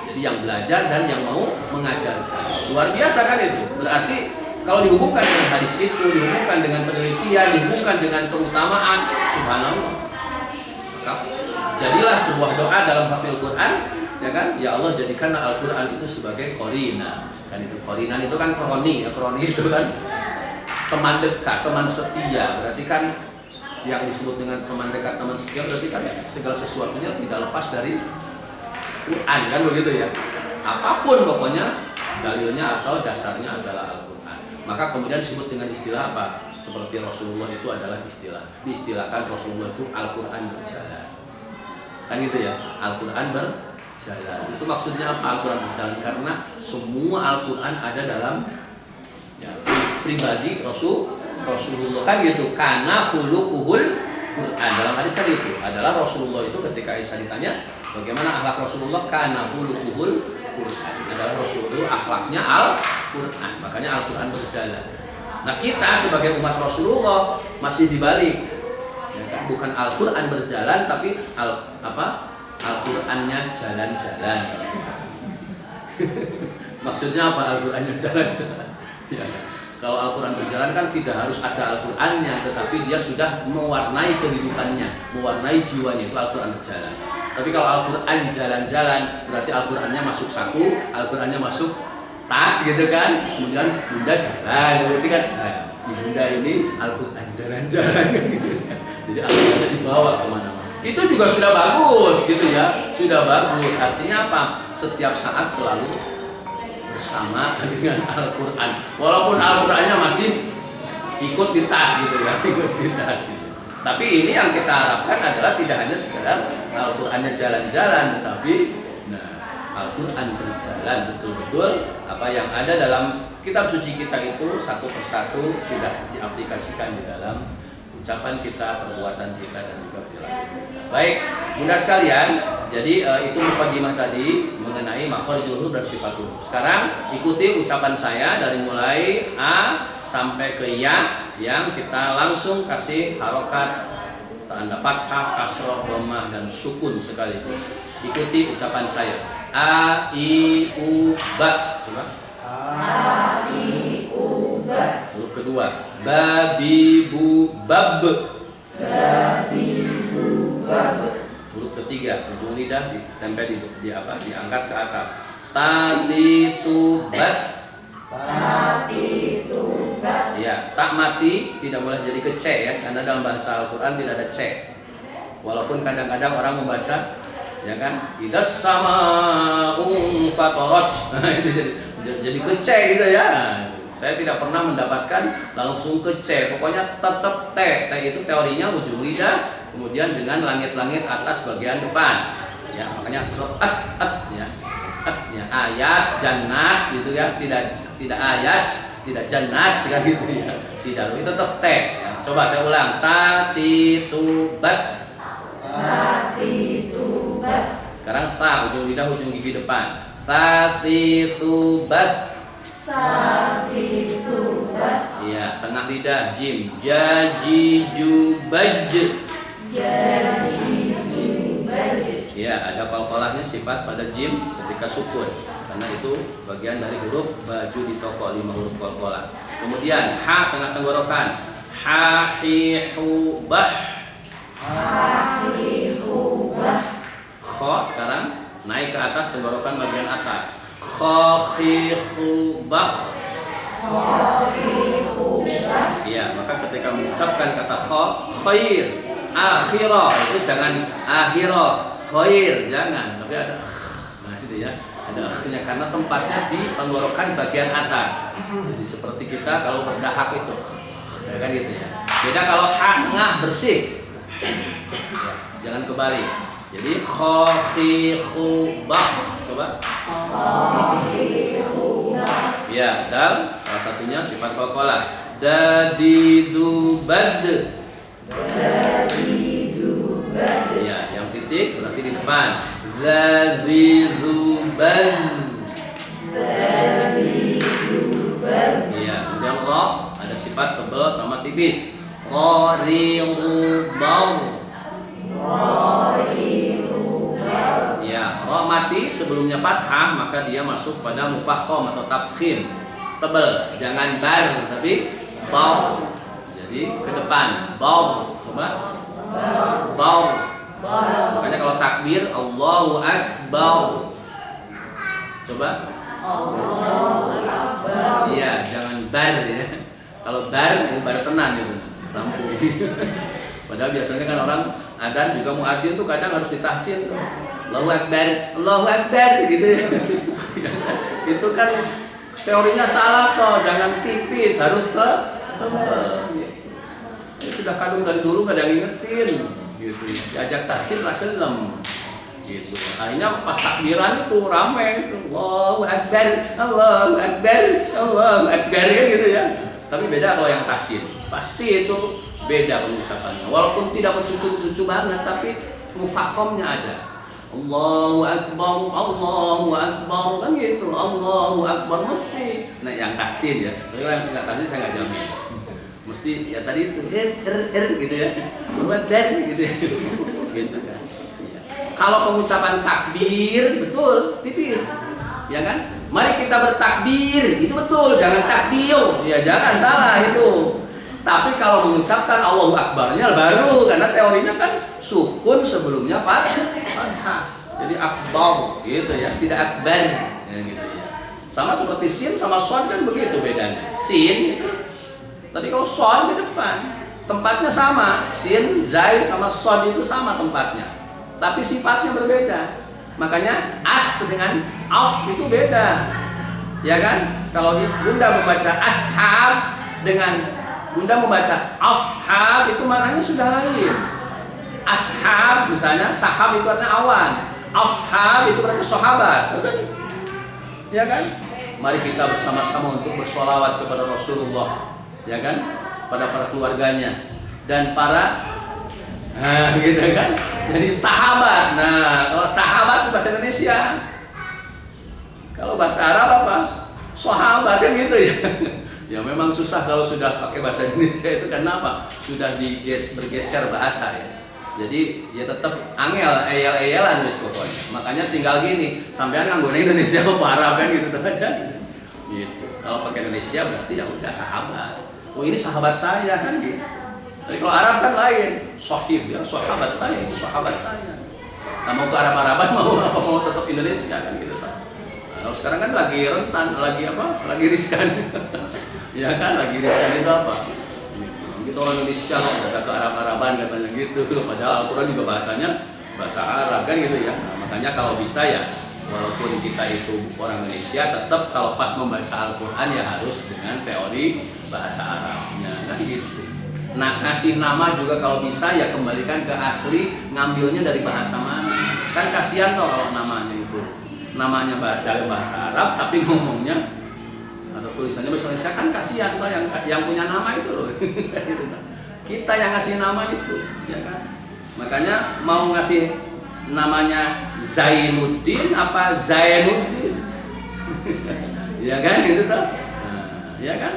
Jadi yang belajar dan yang mau mengajarkan. Luar biasa kan itu. Berarti kalau dihubungkan dengan hadis itu, dihubungkan dengan penelitian, dihubungkan dengan keutamaan, subhanallah. Maka jadilah sebuah doa dalam Fathul Quran, ya kan? Ya Allah, jadikanlah Al-Quran itu sebagai korina. Kan itu korinan itu kan kroni, ya kroni itu kan teman dekat, teman setia. Berarti kan yang disebut dengan teman dekat, teman setia, berarti kan segala sesuatunya tidak lepas dari Quran kan begitu ya. Apapun pokoknya dalilnya atau dasarnya adalah Al-Quran. Maka kemudian disebut dengan istilah apa? Seperti Rasulullah itu adalah istilah. Diistilahkan Rasulullah itu Al-Quran berjalan. Kan gitu ya. Al-Quran berjalan. Itu maksudnya apa Al-Quran berjalan? Karena semua Al-Quran ada dalam ya, pribadi Rasulullah kan gitu. Karena khuluquhul Quran. Dalam hadis kan itu adalah Rasulullah itu ketika Aisyah ditanya bagaimana akhlak Rasulullah, karena khuluquhul Quran, adalah Rasulullah akhlaknya Al-Quran. Makanya Al-Quran berjalan. Nah kita sebagai umat Rasulullah masih dibalik, ya kan? Bukan Al-Quran berjalan, tapi Al-Qurannya jalan-jalan. Maksudnya apa Al-Qur'annya jalan-jalan? Ya. Kalau Al-Quran berjalan kan tidak harus ada Al-Qurannya, tetapi dia sudah mewarnai kehidupannya, mewarnai jiwanya, itu Al-Quran berjalan. Tapi kalau Al-Quran jalan-jalan, berarti Al-Qurannya masuk saku, Al-Qurannya masuk tas gitu kan, kemudian bunda jalan, berarti kan, nah, bunda ini Al-Quran jalan-jalan gitu. Jadi Al-Qurannya dibawa kemana-mana. Itu juga sudah bagus gitu ya, sudah bagus. Artinya apa? Setiap saat selalu bersama dengan Al-Quran, walaupun Al-Qurannya masih ikut di tas gitu ya, ikut di tas gitu. Tapi ini yang kita harapkan adalah tidak hanya sekedar Al-Qurannya jalan-jalan, tetapi nah, Al-Quran berjalan betul-betul. Apa yang ada dalam kitab suci kita itu satu persatu sudah diaplikasikan di dalam ucapan kita, perbuatan kita, dan juga perilaku. Baik, bunda sekalian, jadi itu mukadimah tadi mengenai makharijul huruf dan sifatul huruf. Sekarang ikuti ucapan saya dari mulai A sampai ke Ya, yang kita langsung kasih harokat tanda fathah, kasroh, dhammah, dan sukun sekaligus. Ikuti ucapan saya. A, I, U, Ba. Coba. A, I, U, Ba. Huruf kedua. Ba, Bi, Bu, Bab. Ba, Bi, Bu, Bab. Huruf ketiga, ujung lidah ditempel diangkat ke atas. Ta, Ti, Tu, Bat. Ta, Ti, Tu, Bat. Ya, tak mati tidak boleh jadi ke C ya, karena dalam bahasa Al-Quran tidak ada C. Walaupun kadang-kadang orang membaca, ya kan, idas sama'un fatoroj. Itu jadi ke C gitu ya. Saya tidak pernah mendapatkan langsung ke C. Pokoknya tetap T. T itu teorinya ujung lidah, kemudian dengan langit-langit atas bagian depan. Ya, makanya ya. Ya. Ayat, jannat gitu ya. Tidak ayat, tidak jannat kan gitu ya. Tidak, itu tetap T. Ya. Coba saya ulang. Ta, ti, tu, bat. Ta, ti, tu, bat. Sekarang sa, ujung lidah, ujung gigi depan. Sa, si, tu, bat. Iya, tengah lidah jim. Jaji, ju, baj. Ya, ada qalqalahnya sifat pada jim ketika sukun, karena itu bagian dari huruf baju di toko 5 huruf qalqalah. Kemudian ha tengah tenggorokan. Ha, hi, hu, bah. Ha, hi, hu, bah. Kho sekarang naik ke atas tenggorokan bagian atas. Khafifubah. Iya, maka ketika mengucapkan kata khair, akhirah itu jangan akhirah, khair jangan, tapi ada nah itu ya, ada akhirnya karena tempatnya di tenggorokan bagian atas. Jadi seperti kita kalau berdahak itu, ya kan gitu ya. Beda kalau ha tengah bersih, ya, jangan kebalik. Jadi khafifubah. Coba. Ya, dal salah satunya sifat qalqalah. Dadidu bad. Ya, yang titik berarti di depan. Ladidu bad. Ya, kemudian ra ada sifat tebal sama tipis. Rariu bau. Ya, ra mati sebelumnya fathah maka dia masuk pada mufakham atau tafkhim. Tebal, jangan bar tapi bau. Jadi ke depan, bau. Coba. Bau. Makanya kalau takbir Allahu Akbar. Coba. Allahu Akbar. Iya, jangan bar ya. Kalau bar, bar tenan gitu. Lampu. Padahal biasanya kan orang adzan juga muadzin tuh kadang harus ditahsin tuh. Allahu Akbar gitu ya. Itu kan teorinya salah toh, jangan tipis, harus tebal. Ini sudah kadung dari dulu kadang ingetin gitu. Diajak tahsin lah kelem gitu. Akhirnya pas takbiran itu ramai itu Allahu Akbar, Allahu Akbar, Allahu Akbar gitu ya. Tapi beda kalau yang tahsin. Pasti itu beda pengucapannya. Walaupun tidak bercucu-cucu banget tapi mufakhamnya ada. Allahu Akbar, Allahu Akbar kan gitu. Allahu Akbar mesti. Nah yang tahsin ya. Tapi kalau yang tidak tahsin saya nggak jamin. Mesti ya tadi itu gitu ya. Allahu Akbar gitu ya. Gitu kan. Ya. Kalau pengucapan takbir betul tipis. ya kan? Mari kita bertakbir, itu betul, jangan takbir, ya jangan salah itu. Tapi kalau mengucapkan Allahu Akbarnya baru, karena teorinya kan sukun sebelumnya fathah. Jadi akbar gitu ya, tidak akbar ya, gitu ya. Sama seperti sin sama son kan begitu bedanya. Sin itu tadi, kalau son di depan, tempatnya sama. Sin, zai sama son itu sama tempatnya, tapi sifatnya berbeda. Makanya as dengan aus itu beda, ya kan? Kalau Bunda membaca ashab dengan Bunda membaca ashab, itu maknanya sudah lain. Ashab misalnya, sahab itu artinya awan, ashab itu berarti sahabat, betul? Ya kan? Mari kita bersama-sama untuk bersolawat kepada Rasulullah, ya kan? Pada para keluarganya dan para gitu kan. Jadi sahabat. Nah, kalau sahabat itu bahasa Indonesia. Kalau bahasa Arab apa? Sahabat kan gitu ya. Ya memang susah kalau sudah pakai bahasa Indonesia itu, karena apa? Sudah bergeser bahasa ya. Jadi ya tetap angel, eyel-eyelan wis pokoknya. Makanya tinggal gini, sampean nganggo Indonesia apa Arab kan gitu aja. Gitu. Kalau pakai Indonesia berarti ya udah sahabat. Oh ini sahabat saya kan gitu. Tapi kalau Arab kan lain, sahib ya, sahabat saya, itu sahabat saya. Nah, mau ke Arab-Araban mau tetap Indonesia kan gitu Pak. Nah, kalau sekarang kan lagi rentan, lagi apa? Lagi riskan. Ya kan, lagi riskan itu apa? Gitu orang Indonesia udah ke Arab-Araban katanya gitu. Padahal Al-Qur'an juga bahasanya bahasa Arab kan gitu ya. Nah, makanya kalau bisa ya, walaupun kita itu orang Indonesia, tetap kalau pas membaca Al-Qur'an ya harus dengan teori bahasa Arabnya kan gitu. Nah, kasih nama juga kalau bisa ya kembalikan ke asli, ngambilnya dari bahasa mana. Kan kasihan toh kalau namanya itu namanya dalam bahasa Arab tapi ngomongnya atau tulisannya bahasa Indonesia, kan kasihan toh yang punya nama itu loh. Kita yang ngasih nama itu, ya kan? Makanya mau ngasih namanya Zainuddin apa Zainuddin? Ya kan gitu toh. Nah, ya kan?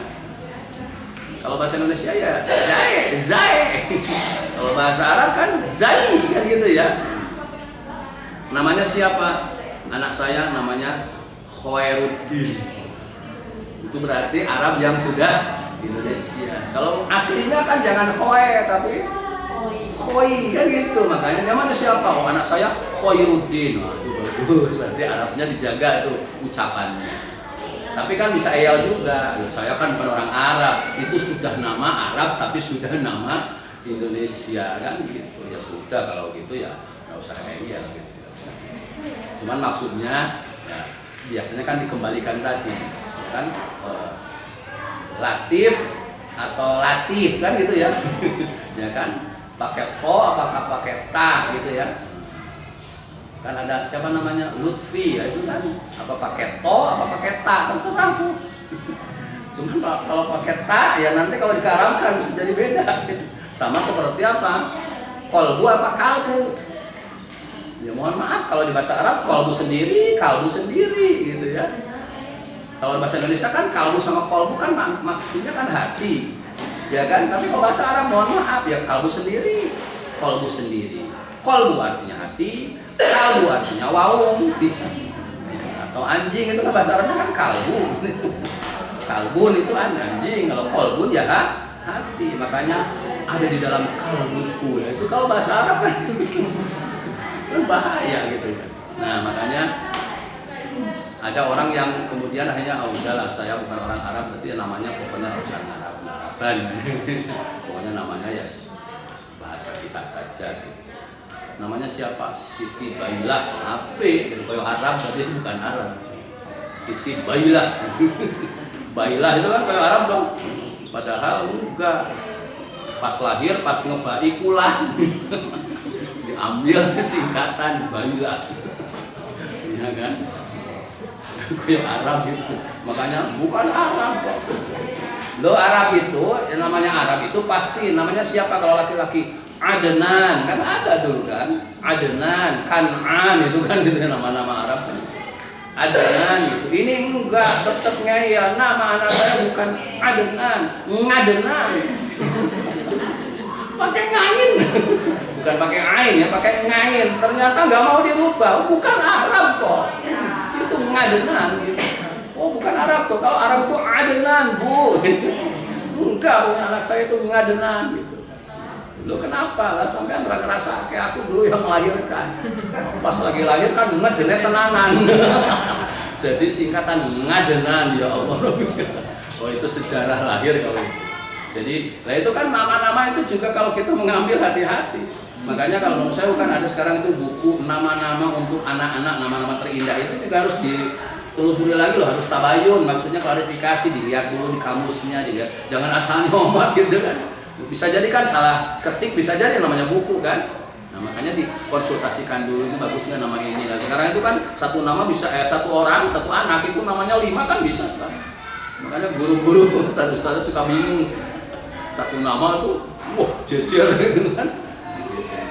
Kalau bahasa Indonesia ya Zai. Kalau bahasa Arab kan Zai kan gitu ya. Namanya siapa? Anak saya namanya Khairuddin. Itu berarti Arab yang sudah Indonesia. Kalau aslinya kan jangan Khoi tapi Khoi kan gitu. Makanya namanya siapa? Oh, anak saya Khairuddin. Wah, itu bagus. Berarti Arabnya dijaga tuh ucapannya. Tapi kan bisa eyal juga. Saya kan bukan orang Arab, itu sudah nama Arab tapi sudah nama Indonesia kan gitu. Ya sudah kalau gitu ya nggak usah eyal gitu. Cuman maksudnya ya, biasanya kan dikembalikan tadi kan Latif atau Latif kan gitu ya. Ya kan pakai to apakah pakai ta gitu ya. Kan ada siapa namanya Lutfi ya, itu kan apa pakai to apa pakai ta terserah tuh. Cuman kalau pakai ta ya nanti kalau dikaramkan bisa jadi beda gitu. Sama seperti apa kolbu apa kalbu, ya mohon maaf kalau di bahasa Arab kolbu sendiri kalbu sendiri gitu ya. Kalau bahasa Indonesia kan kalbu sama kolbu kan maksudnya kan hati ya kan, tapi kalau bahasa Arab mohon maaf ya kalbu sendiri kolbu sendiri. Kolbu artinya hati, kalbu artinya waung atau anjing, itu kan bahasa Arabnya kan kalbu. Kalbun itu anjing, kalau kolbun ya hati. Makanya ada di dalam kalbuku. Itu kalau bahasa Arab kan bahaya gitu kan. Nah makanya ada orang yang kemudian akhirnya udahlah saya bukan orang Arab, berarti namanya pokoknya harus Arab-Araban. Pokoknya namanya ya bahasa kita saja gitu. Namanya siapa? Siti Bailah HP gitu. Kalau Arab berarti itu bukan Arab. Siti Bailah. Bailah itu kan kayak Arab dong. Padahal enggak. Pas lahir, pas ngebai kulah. Diambil singkatan Bailah. Iya kan? Kayak Arab gitu. Makanya bukan Arab kok. Lo Arab itu, yang namanya Arab itu pasti namanya siapa kalau laki-laki? Adnan, kan ada dulu kan, Adnan, Kan'an itu kan gitu nama-nama Arab kan. Adnan gitu. Ini enggak, tetap ngeyel. Nama anak saya bukan Adnan, Ngadnan. Pakai ngain. Bukan pakai ain ya, pakai ngain. Ternyata nggak mau dirubah. Bukan Arab kok. Itu ngadenan gitu. Oh bukan Arab tuh, kalau Arab itu adenan bu. Enggak, punya anak saya itu ngadenan gitu. Lo kenapa lah sampai antara ngerasa kayak aku dulu yang melahirkan. Pas lagi lahir kan ngadenet tenanan. Jadi singkatan ngadenan ya Allah. Oh itu sejarah lahir kalau itu. Jadi, nah itu kan nama-nama itu juga kalau kita mengambil hati-hati. Makanya kalau menurut saya kan ada sekarang itu buku nama-nama untuk anak-anak, nama-nama terindah itu juga harus ditelusuri lagi loh, harus tabayun. Maksudnya klarifikasi, dilihat dulu di kamusnya, dilihat. Jangan asal nyomot gitu kan. Bisa jadi kan salah ketik, bisa jadi namanya buku kan. Nah makanya dikonsultasikan dulu ini bagus nggak nama ini. Nah sekarang itu kan satu nama bisa satu orang, satu anak itu namanya 5 kan bisa sekarang. Makanya guru-guru, ustaz-ustaz suka bingung. Satu nama tuh, wah jejer gitu kan.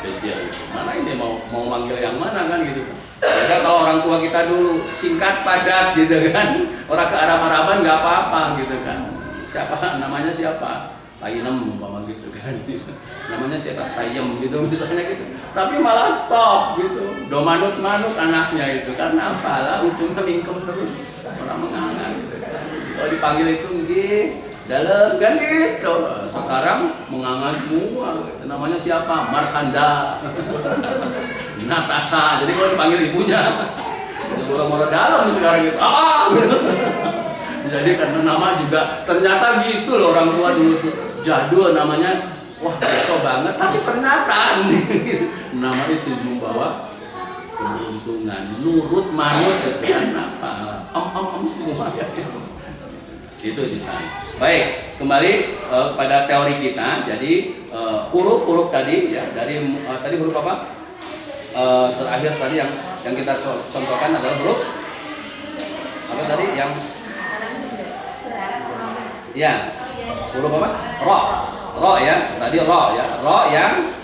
Jejer. Mana ini mau manggil yang mana kan gitu kan. Beda kalau orang tua kita dulu singkat padat gitu kan. Orang ke Arab-Araban nggak apa-apa gitu kan. Siapa namanya siapa? Painem umpama gitu kan. Namanya siapa Sayem gitu misalnya gitu. Tapi malah top gitu. Do manut-manut anaknya itu karena apalah ujungnya mingkem terus. Orang mengangan gitu kan. Kalau dipanggil itu nggih dalam kan gitu. Sekarang mengangan semua. Namanya siapa? Marsanda. Natasha. Jadi kalau dipanggil ibunya moro-moro dalam sekarang gitu. Jadi karena nama juga ternyata gitu loh orang tua dulu tuh. Jadul namanya, wah besok banget, tapi ternyata nama itu membawa keberuntungan, nurut manut dan apa, semua ya. Itu di sana. Baik, kembali pada teori kita. Jadi huruf-huruf tadi ya dari tadi huruf apa? Terakhir tadi yang kita contohkan adalah huruf apa tadi yang ya huruf apa? Ro ya. Tadi ro ya. Ro yang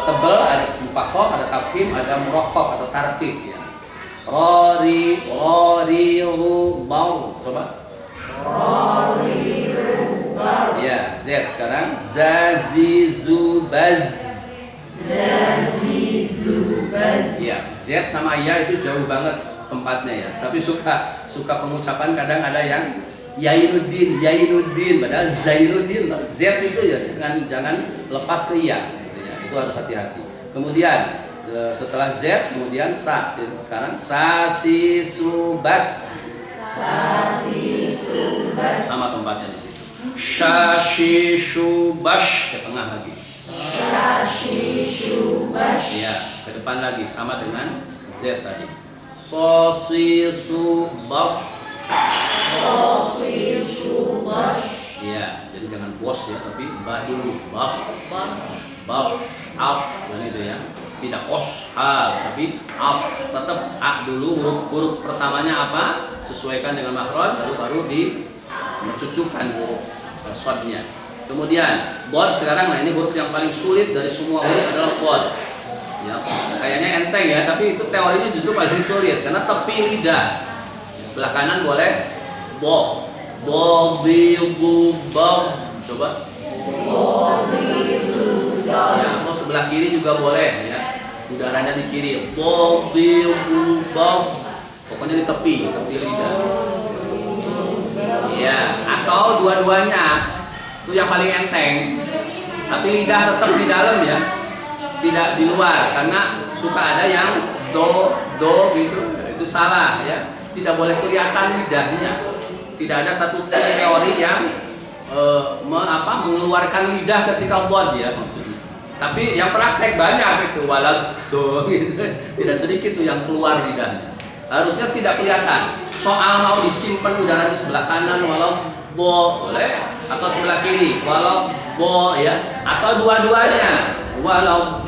tebal, ada mufakhoh, ada tafkhim, ada muraqqaq atau tartib ya. Ri, ru, bau. Coba. Ri, ru, bau. Ya, Z sekarang. Zazi, zu, baz. Zazi, zu, baz. Ya, Z sama ya itu jauh banget tempatnya ya. Tapi suka pengucapan kadang ada yang Yainuddin, padahal Zainuddin. Z itu ya jangan lepas ke ya, gitu ya. Itu harus hati-hati. Kemudian setelah Z kemudian sa. Sekarang sasi subas. Sama tempatnya di situ. Syashi shubash ke tengah lagi. Syashi shubash. Ya, ke depan lagi sama dengan Z tadi. Sosi subas. Ya, jadi jangan bos ya, tapi ba dulu, bos, dan itu ya, tidak os, tapi as, tetap a dulu, huruf pertamanya apa, sesuaikan dengan makhraj, lalu baru dicucukkan huruf shadnya. Kemudian bod sekarang, nah ini huruf yang paling sulit dari semua huruf adalah bod. Ya, kayaknya enteng ya, tapi itu teorinya justru paling sulit karena tepi lidah. Sebelah kanan boleh bo, coba. Ya, atau sebelah kiri juga boleh ya. Udaranya di kiri. Pokoknya di tepi lidah. Ya, atau dua-duanya. Itu yang paling enteng. Tapi lidah tetap di dalam ya. Tidak di luar karena suka ada yang do gitu. Itu salah ya. Tidak boleh kelihatan lidahnya. Tidak ada satu teori yang mengeluarkan lidah ketika bod ya maksudnya. Tapi yang praktek banyak itu walad do gitu. Tidak sedikit tuh yang keluar lidahnya. Harusnya tidak kelihatan. Soal mau disimpan udara di sebelah kanan walau bo boleh atau sebelah kiri walau bo ya atau dua-duanya walau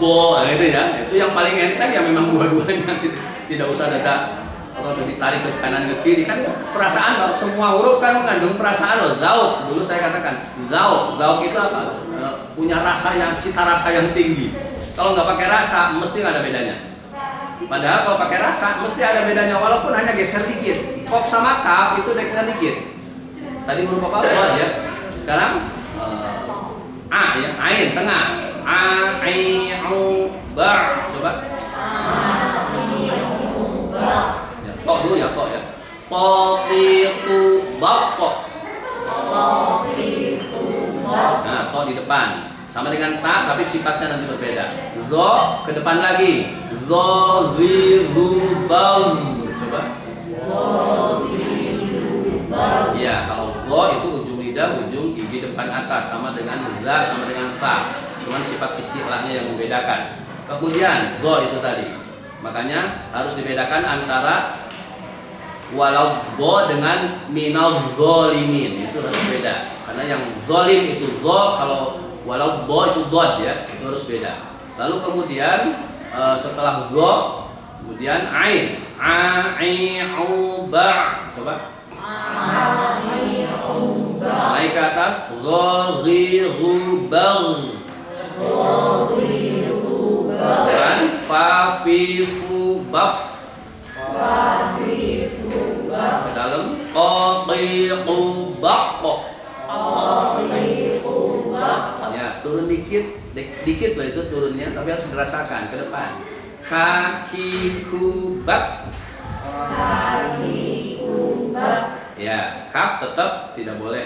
bo itu ya. Itu yang paling enteng ya memang dua-duanya gitu. Tidak usah ada atau ditarik ke kanan ke kiri kan itu perasaan loh. Semua huruf kan mengandung perasaan loh. Zauk dulu saya katakan zauk itu apa? Punya rasa yang cita rasa yang tinggi. Kalau nggak pakai rasa mesti nggak ada bedanya. Padahal kalau pakai rasa mesti ada bedanya walaupun hanya geser dikit. Kop sama kaf itu geser dikit. Tadi huruf apa? Bod ya. Sekarang a ya, ain tengah. A ai au ba. Coba. Tok dulu ya, tok ya. Totitu bako. Nah, to di depan. Sama dengan ta, tapi sifatnya nanti berbeda. Zo ke depan lagi. Zo, zi, ru, bal. Coba. Ya, kalau zo itu ujung lidah, ujung gigi depan atas. Sama dengan za, sama dengan ta. Cuman sifat istilahnya yang membedakan. Kemudian zo itu tadi. Makanya harus dibedakan antara walau zo dengan minal zolimin. Itu harus beda. Karena yang zolim itu zo, kalau walau bo itu dod ya, itu harus beda. Lalu kemudian setelah zo, kemudian ain, ba, coba. Naik ke atas, bal. Dan fafifu baf. Ke dalam qatiqu baqo. Ya, turun dikit loh itu turunnya, tapi harus dirasakan ke depan. Kaki kubak. Ya, kaf tetap tidak boleh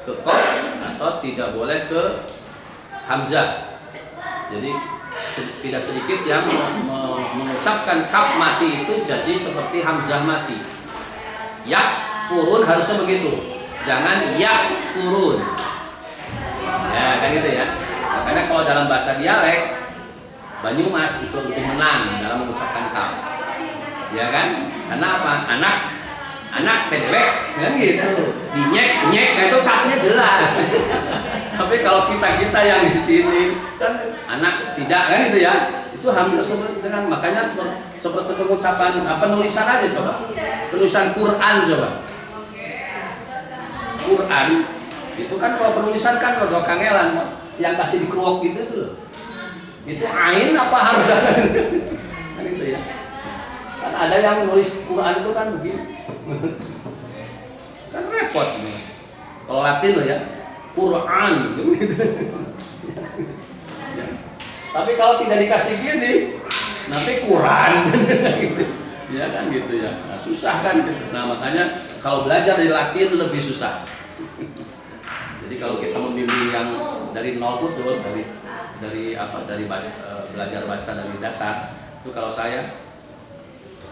ke kof atau tidak boleh ke hamzah. Jadi tidak sedikit yang mengucapkan kaf mati itu jadi seperti hamzah mati. Yak furun harusnya begitu. Jangan yak furun. Ya kan gitu ya. Makanya kalau dalam bahasa dialek Banyumas itu lebih menang dalam mengucapkan kaf. Ya kan? Karena apa? Anak feedback kan gitu. Dinyek nah itu kafnya jelas. Tapi kalau kita yang di sini kan anak tidak kan gitu ya. Itu hampir seperti dengan makanya seperti pengucapan penulisan aja coba. Penulisan Quran coba. Quran itu kan kalau penulisan kan kalau kangelan yang kasih dikeruak gitu tuh loh. Itu ain apa hamzah kan itu ya. Kan ada yang nulis Quran itu kan begini. Kan repot gitu. Kalau Latin loh ya, Quran gitu. Ya. Tapi kalau tidak dikasih gini, nanti Quran ya kan gitu ya. Nah, susah kan gitu. Nah, makanya kalau belajar dari Latin lebih susah. Jadi kalau kita membimbing yang dari nol betul, dari belajar baca dari dasar, itu kalau saya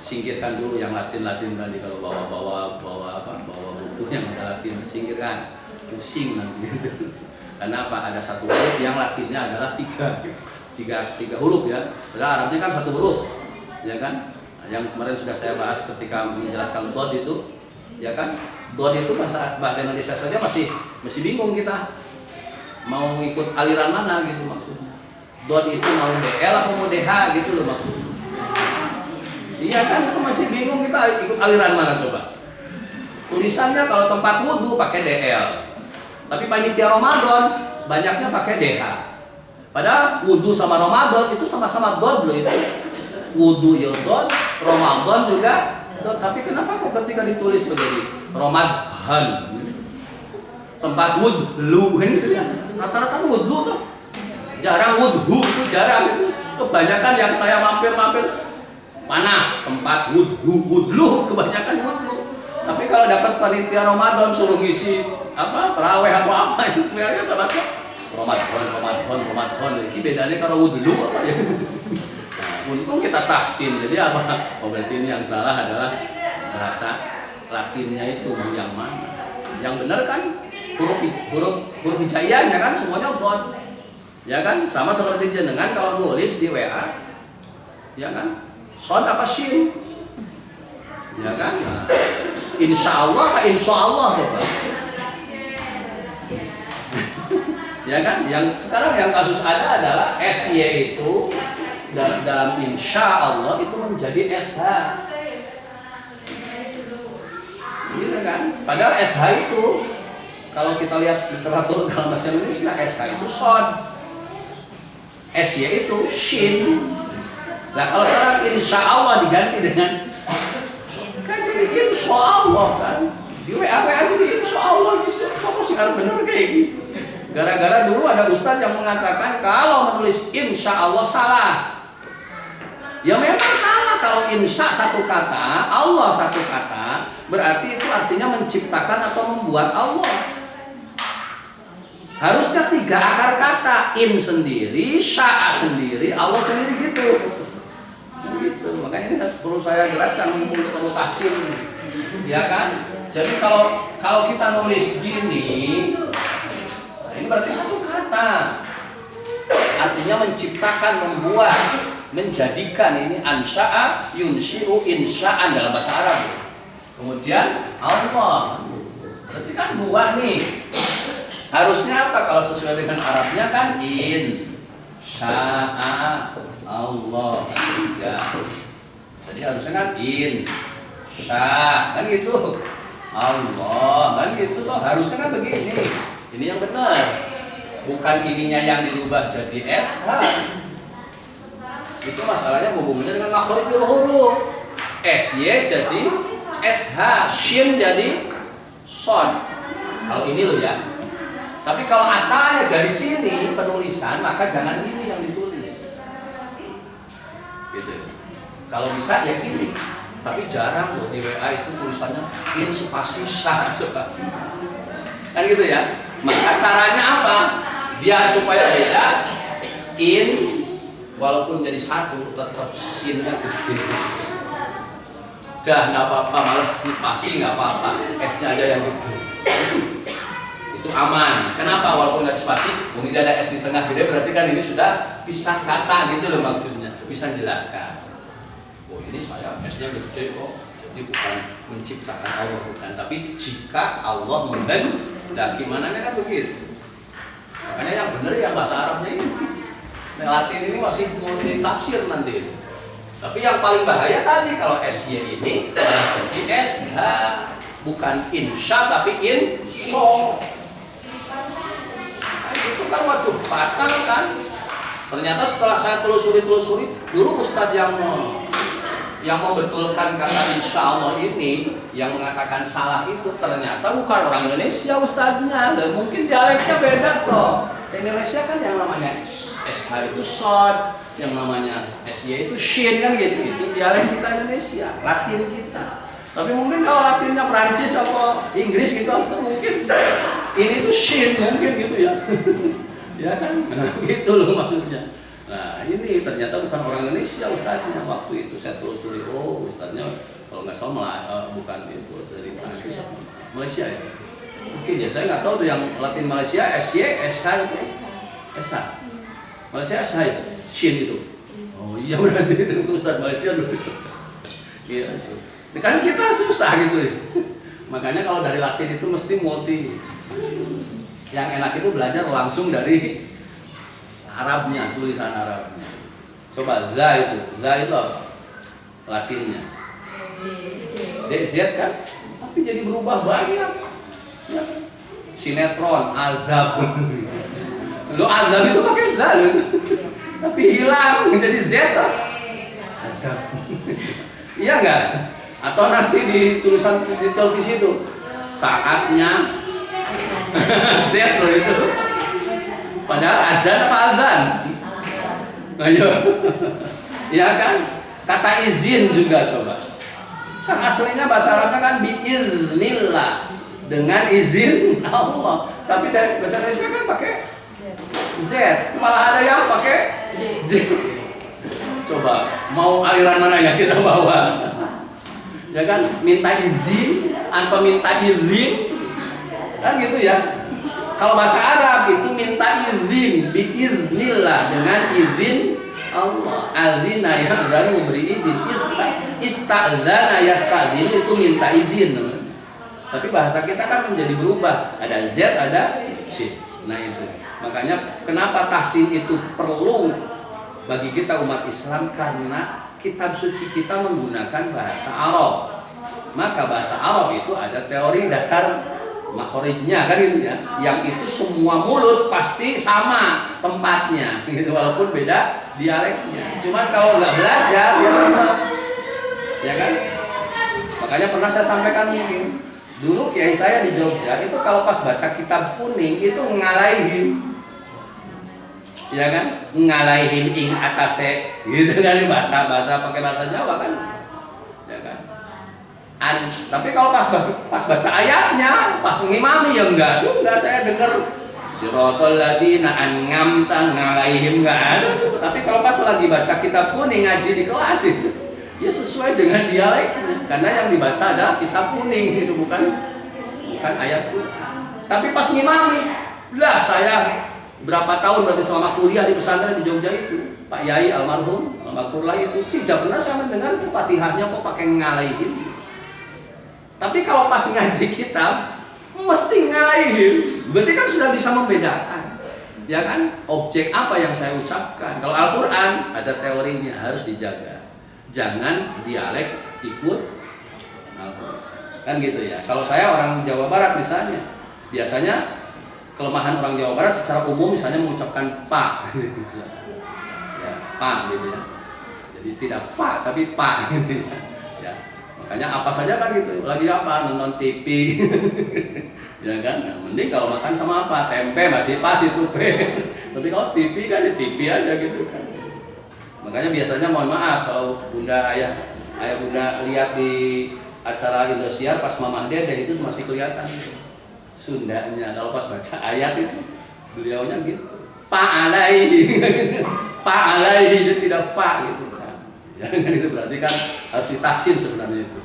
singkirkan dulu yang Latin tadi. Kalau bawa buku yang ada Latin, singkirkan, pusing nanti. Karena apa? Ada satu huruf yang Latinnya adalah tiga huruf ya. Padahal Arabnya kan satu huruf, ya kan? Yang kemarin sudah saya bahas ketika menjelaskan dod itu, ya kan? Dod itu bahasa Indonesia saja masih bingung kita mau ikut aliran mana gitu maksudnya. Dod itu mau DL atau mau DH gitu loh maksudnya. Iya kan, itu masih bingung kita ikut aliran mana coba. Tulisannya kalau tempat wudhu pakai DL, tapi panitia Ramadan banyaknya pakai DH. Padahal wudhu sama Ramadan itu sama-sama dod loh itu. Wudhu ya dod, Ramadan juga dod. Tapi kenapa kok ketika ditulis menjadi Ramadan, tempat wudhu gitu ya? Rata-rata wudhu tuh, jarang wudhu itu jarang itu. Kebanyakan yang saya mampir mana tempat wudhu kebanyakan wudhu. Tapi kalau dapat panitia Ramadan suruh ngisi taraweh atau apa itu kayaknya terbaca Ramadan. Ini bedanya kalau wudhu apa ya? Nah, untung kita tahsin. Jadi apa? Oh berarti ini yang salah adalah bahasa Latinnya itu yang mana? Yang benar kan huruf hijaiyahnya kan semuanya dod. Ya kan? Sama seperti jenengan kalau nulis di WA. Ya kan? Shod apa shin? Ya kan? Nah, insya Allah coba. Ya kan? Yang sekarang yang kasus ada adalah SY itu dalam insya Allah itu menjadi SH. Gitu kan? Padahal SH itu kalau kita lihat literatur dalam bahasa Indonesia, SH itu shod, SY itu shin. Nah kalau sekarang insya Allah diganti dengan kan jadi insya Allah kan di WA jadi insya Allah gitu. Sopo sih harus bener kayak gitu. Gara-gara dulu ada ustadz yang mengatakan kalau menulis insya Allah salah. Ya memang salah kalau insya satu kata, Allah satu kata, berarti itu artinya menciptakan atau membuat Allah. Harusnya 3 akar kata, in sendiri, sya'a sendiri, Allah sendiri gitu. Gitu. Makanya ini perlu saya jelaskan untuk ketemu taksim, ya kan? Jadi kalau kita nulis gini, nah ini berarti 1 kata. Artinya menciptakan, membuat, menjadikan. Ini ansya'a, yunsyi'u, insya'an dalam bahasa Arab. Kemudian Allah. Berarti kan 2 nih. Harusnya apa kalau sesuai dengan Arabnya kan in sya'a Allah 3. Jadi harusnya kan in sya kan gitu Allah kan gitu toh, harusnya kan begini. Ini yang benar. Bukan ininya yang dirubah jadi SH. Itu masalahnya hubungannya dengan makhrijul huruf. SY jadi SH, shin jadi shod. Kalau ini loh ya. Tapi kalau asalnya dari sini penulisan, maka jangan ini yang ditulis. Gitu. Kalau bisa ya gini. Tapi jarang loh di WA itu tulisannya in spasi sah spasi. Kan gitu ya. Maka caranya apa? Biar supaya beda, in walaupun jadi 1 tetap sinnya gede. Dah nggak apa-apa, males spasi nggak apa-apa. S-nya aja yang gede. Itu aman. Kenapa? Walaupun nggak spasi, mungkin ada S di tengah gede, berarti kan ini sudah pisah kata gitu loh maksudnya. Bisa jelaskan. Oh ini saya S-nya gede kok. Jadi bukan menciptakan Allah, bukan. Tapi jika Allah menghendaki, mananya kan begitu. Makanya yang benar yang bahasa Arabnya ini. Yang Latin ini masih multi tafsir nanti. Tapi yang paling bahaya tadi kalau SY ini jadi SH, bukan insya tapi insya. Itu kan waduh fatal kan. Ternyata setelah saya telusuri dulu Ustadz yang membetulkan kata insya Allah ini, yang mengatakan salah itu ternyata bukan orang Indonesia Ustadznya. Dan mungkin dialeknya beda toh. Indonesia kan yang namanya SH itu shod, yang namanya SY itu shin kan gitu. Itu dialek kita Indonesia, Latin kita. Tapi mungkin kalau Latinnya Prancis atau Inggris gitu, atau mungkin ini tuh shin mungkin gitu ya. Ya kan? Gitu loh maksudnya. Nah ini ternyata bukan orang Indonesia Ustadznya. Waktu itu saya telusuri, oh Ustadznya kalau nggak salah bukan itu dari Prancis, Malaysia ya. Mungkin ya, saya nggak tahu tuh yang Latin Malaysia SY, SH itu SH. Malaysia SH ya? Shin itu. Oh iya berarti itu Ustadz Malaysia dulu. Iya. Kan kita susah gitu ya. Makanya kalau dari Latin itu mesti multi. Yang enak itu belajar langsung dari Arabnya, tulisan Arabnya. Coba za itu apa? Latinnya. DZ kan? Tapi jadi berubah banyak. Ya. Sinetron, azab. Lo azab itu pakai za lo. Tapi hilang menjadi Z. Azab. Iya enggak? Atau nanti di tulisan di televisi itu saatnya Z loh itu. Padahal azan apa azan? Ayo. Iya kan? Kata izin juga coba. Kan aslinya bahasa Arabnya kan biiznillah, dengan izin Allah. Tapi dari bahasa Indonesia kan pakai Z. Malah ada yang pakai J. Coba mau aliran mana ya kita bawa? Ya kan, minta izin atau minta izin kan gitu ya. Kalau bahasa Arab itu minta izin, biiznillah, dengan izin Allah. Azina yang berani memberi izin. Ista'dzana yasta'dzin itu minta izin. Tapi bahasa kita kan menjadi berubah. Ada Z, ada C. Nah itu. Makanya kenapa tahsin itu perlu bagi kita umat Islam, karena kitab suci kita menggunakan bahasa Arab. Maka bahasa Arab itu ada teori dasar makhorijnya kan gitu ya. Yang itu semua mulut pasti sama tempatnya gitu, walaupun beda dialeknya. Cuman kalau nggak belajar ya tetap, ya kan. Makanya pernah saya sampaikan mungkin dulu kiai saya di Jogja itu kalau pas baca kitab kuning itu ngalahin, ya kan, ngalahin ing atase gitu kan, bahasa pakai bahasa Jawa kan, ya kan. Tapi kalau pas baca ayatnya, pas mengimami ya enggak saya dengar siratal ladzina an'amta 'alaihim, enggak ada tuh. Tapi kalau pas lagi baca kitab kuning ngaji di kelas itu, ya sesuai dengan dialeknya. Karena yang dibaca adalah kitab kuning itu bukan ayat Quran. Tapi pas ngimami, lah saya berapa tahun berarti selama kuliah di pesantren di Jogja itu, Pak Yai almarhum Al-Makurlah itu tidak pernah saya mendengar Fatihahnya kok pakai ngalahin. Tapi kalau pas ngaji kitab mesti ngalahin. Berarti kan sudah bisa membedakan. Ya kan? Objek apa yang saya ucapkan. Kalau Al-Qur'an ada teorinya, harus dijaga. Jangan dialek ikut Al-Qur'an. Kan gitu ya. Kalau saya orang Jawa Barat misalnya, biasanya kelemahan orang Jawa Barat secara umum misalnya mengucapkan pak. Ya, pak gitu ya. Jadi tidak fa tapi pak gitu ya. Makanya apa saja kan gitu, lagi apa, nonton TV ya kan, nah, mending kalau makan sama apa, tempe masih pas itu tapi kalau TV kan ya TV aja gitu kan. Makanya biasanya mohon maaf kalau ayah bunda lihat di acara Indosiar pas Mamah Dede itu masih kelihatan Sundanya. Kalau pas baca ayat itu beliaunya gitu, Pak alaihi Pak alaihi, jadi tidak fa gitu kan. Ya kan, itu berarti kan harus ditafsir sebenarnya itu.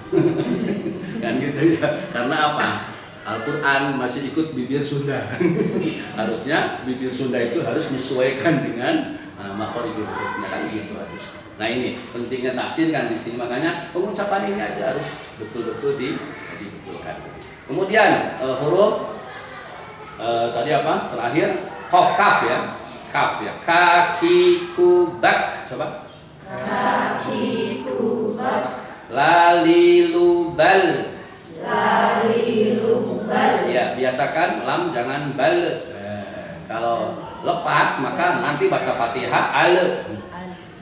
Kan gitu ya. Karena apa? Al-Qur'an masih ikut bibir Sunda. Harusnya bibir Sunda itu harus menyesuaikan dengan makhorijul hurufnya kan gitu harus. Nah ini pentingnya tafsir kan di sini, makanya pengucapan ini aja harus betul-betul dibetulkan. Kemudian huruf tadi apa? Terakhir kaf ya. Kaf ya. Kaki kubak. Coba. Kaki kubak. Lalilubal. Lalilubal. Ya, biasakan lam jangan bal. Kalau lepas maka nanti baca Fatihah ale.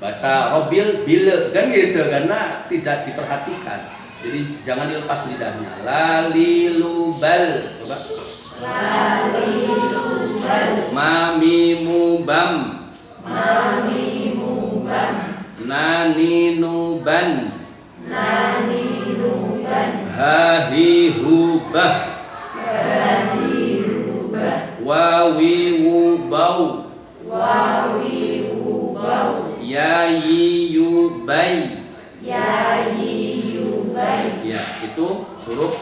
Baca robil bile kan gitu, karena tidak diperhatikan. Jadi jangan dilepas lidahnya. Lalilubal. Coba. Lalilubal. Mamimubam. Mamimubam. Naninuban. Naninuban. Hahihubah. Hahihubah. Wawiwubau. Wawiwubau. Yayiyubai. Yayiyubai. Ya, itu huruf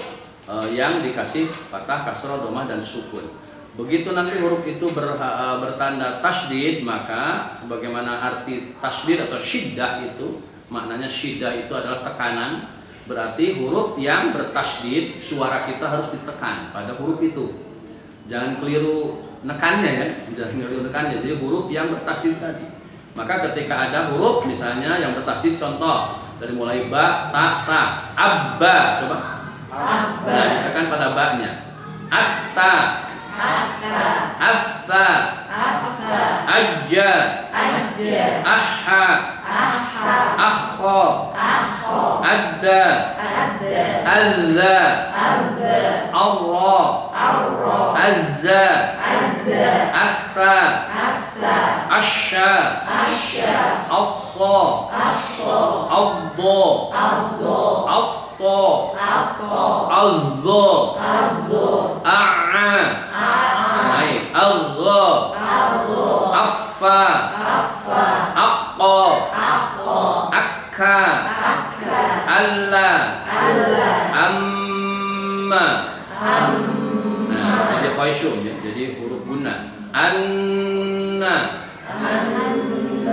yang dikasih fathah, kasrah, dhammah dan sukun. Begitu nanti huruf itu bertanda tasydid, maka sebagaimana arti tasydid atau syiddah itu, maknanya syiddah itu adalah tekanan. Berarti huruf yang bertasydid, suara kita harus ditekan pada huruf itu. Jangan keliru nekannya ya, jangan keliru nekannya. Jadi huruf yang bertasydid tadi. Maka ketika ada huruf misalnya yang bertasydid, contoh dari mulai ba, ta, sa, abba, coba. Abba. Nah, ditekan pada ba-nya. Atta. Atta. Atha. Atha. Ajja. Ajja. Aha. Aha. Akha. Akha. Adda. Adda. Azza. Azza. Arra. Arra. Azza. Azza. Assa. Assa. Asha. Asha. Assa. Assa. Adda. Adda. Atta. Atta. Azza. Adda. A'a. Baik. Agha. Adda. Affa. Affa. Aqqa. Aqqa. Akka. Akka. Alla. Alla. Amma. Nah, jadi khaisyum ya, jadi huruf guna. Anna.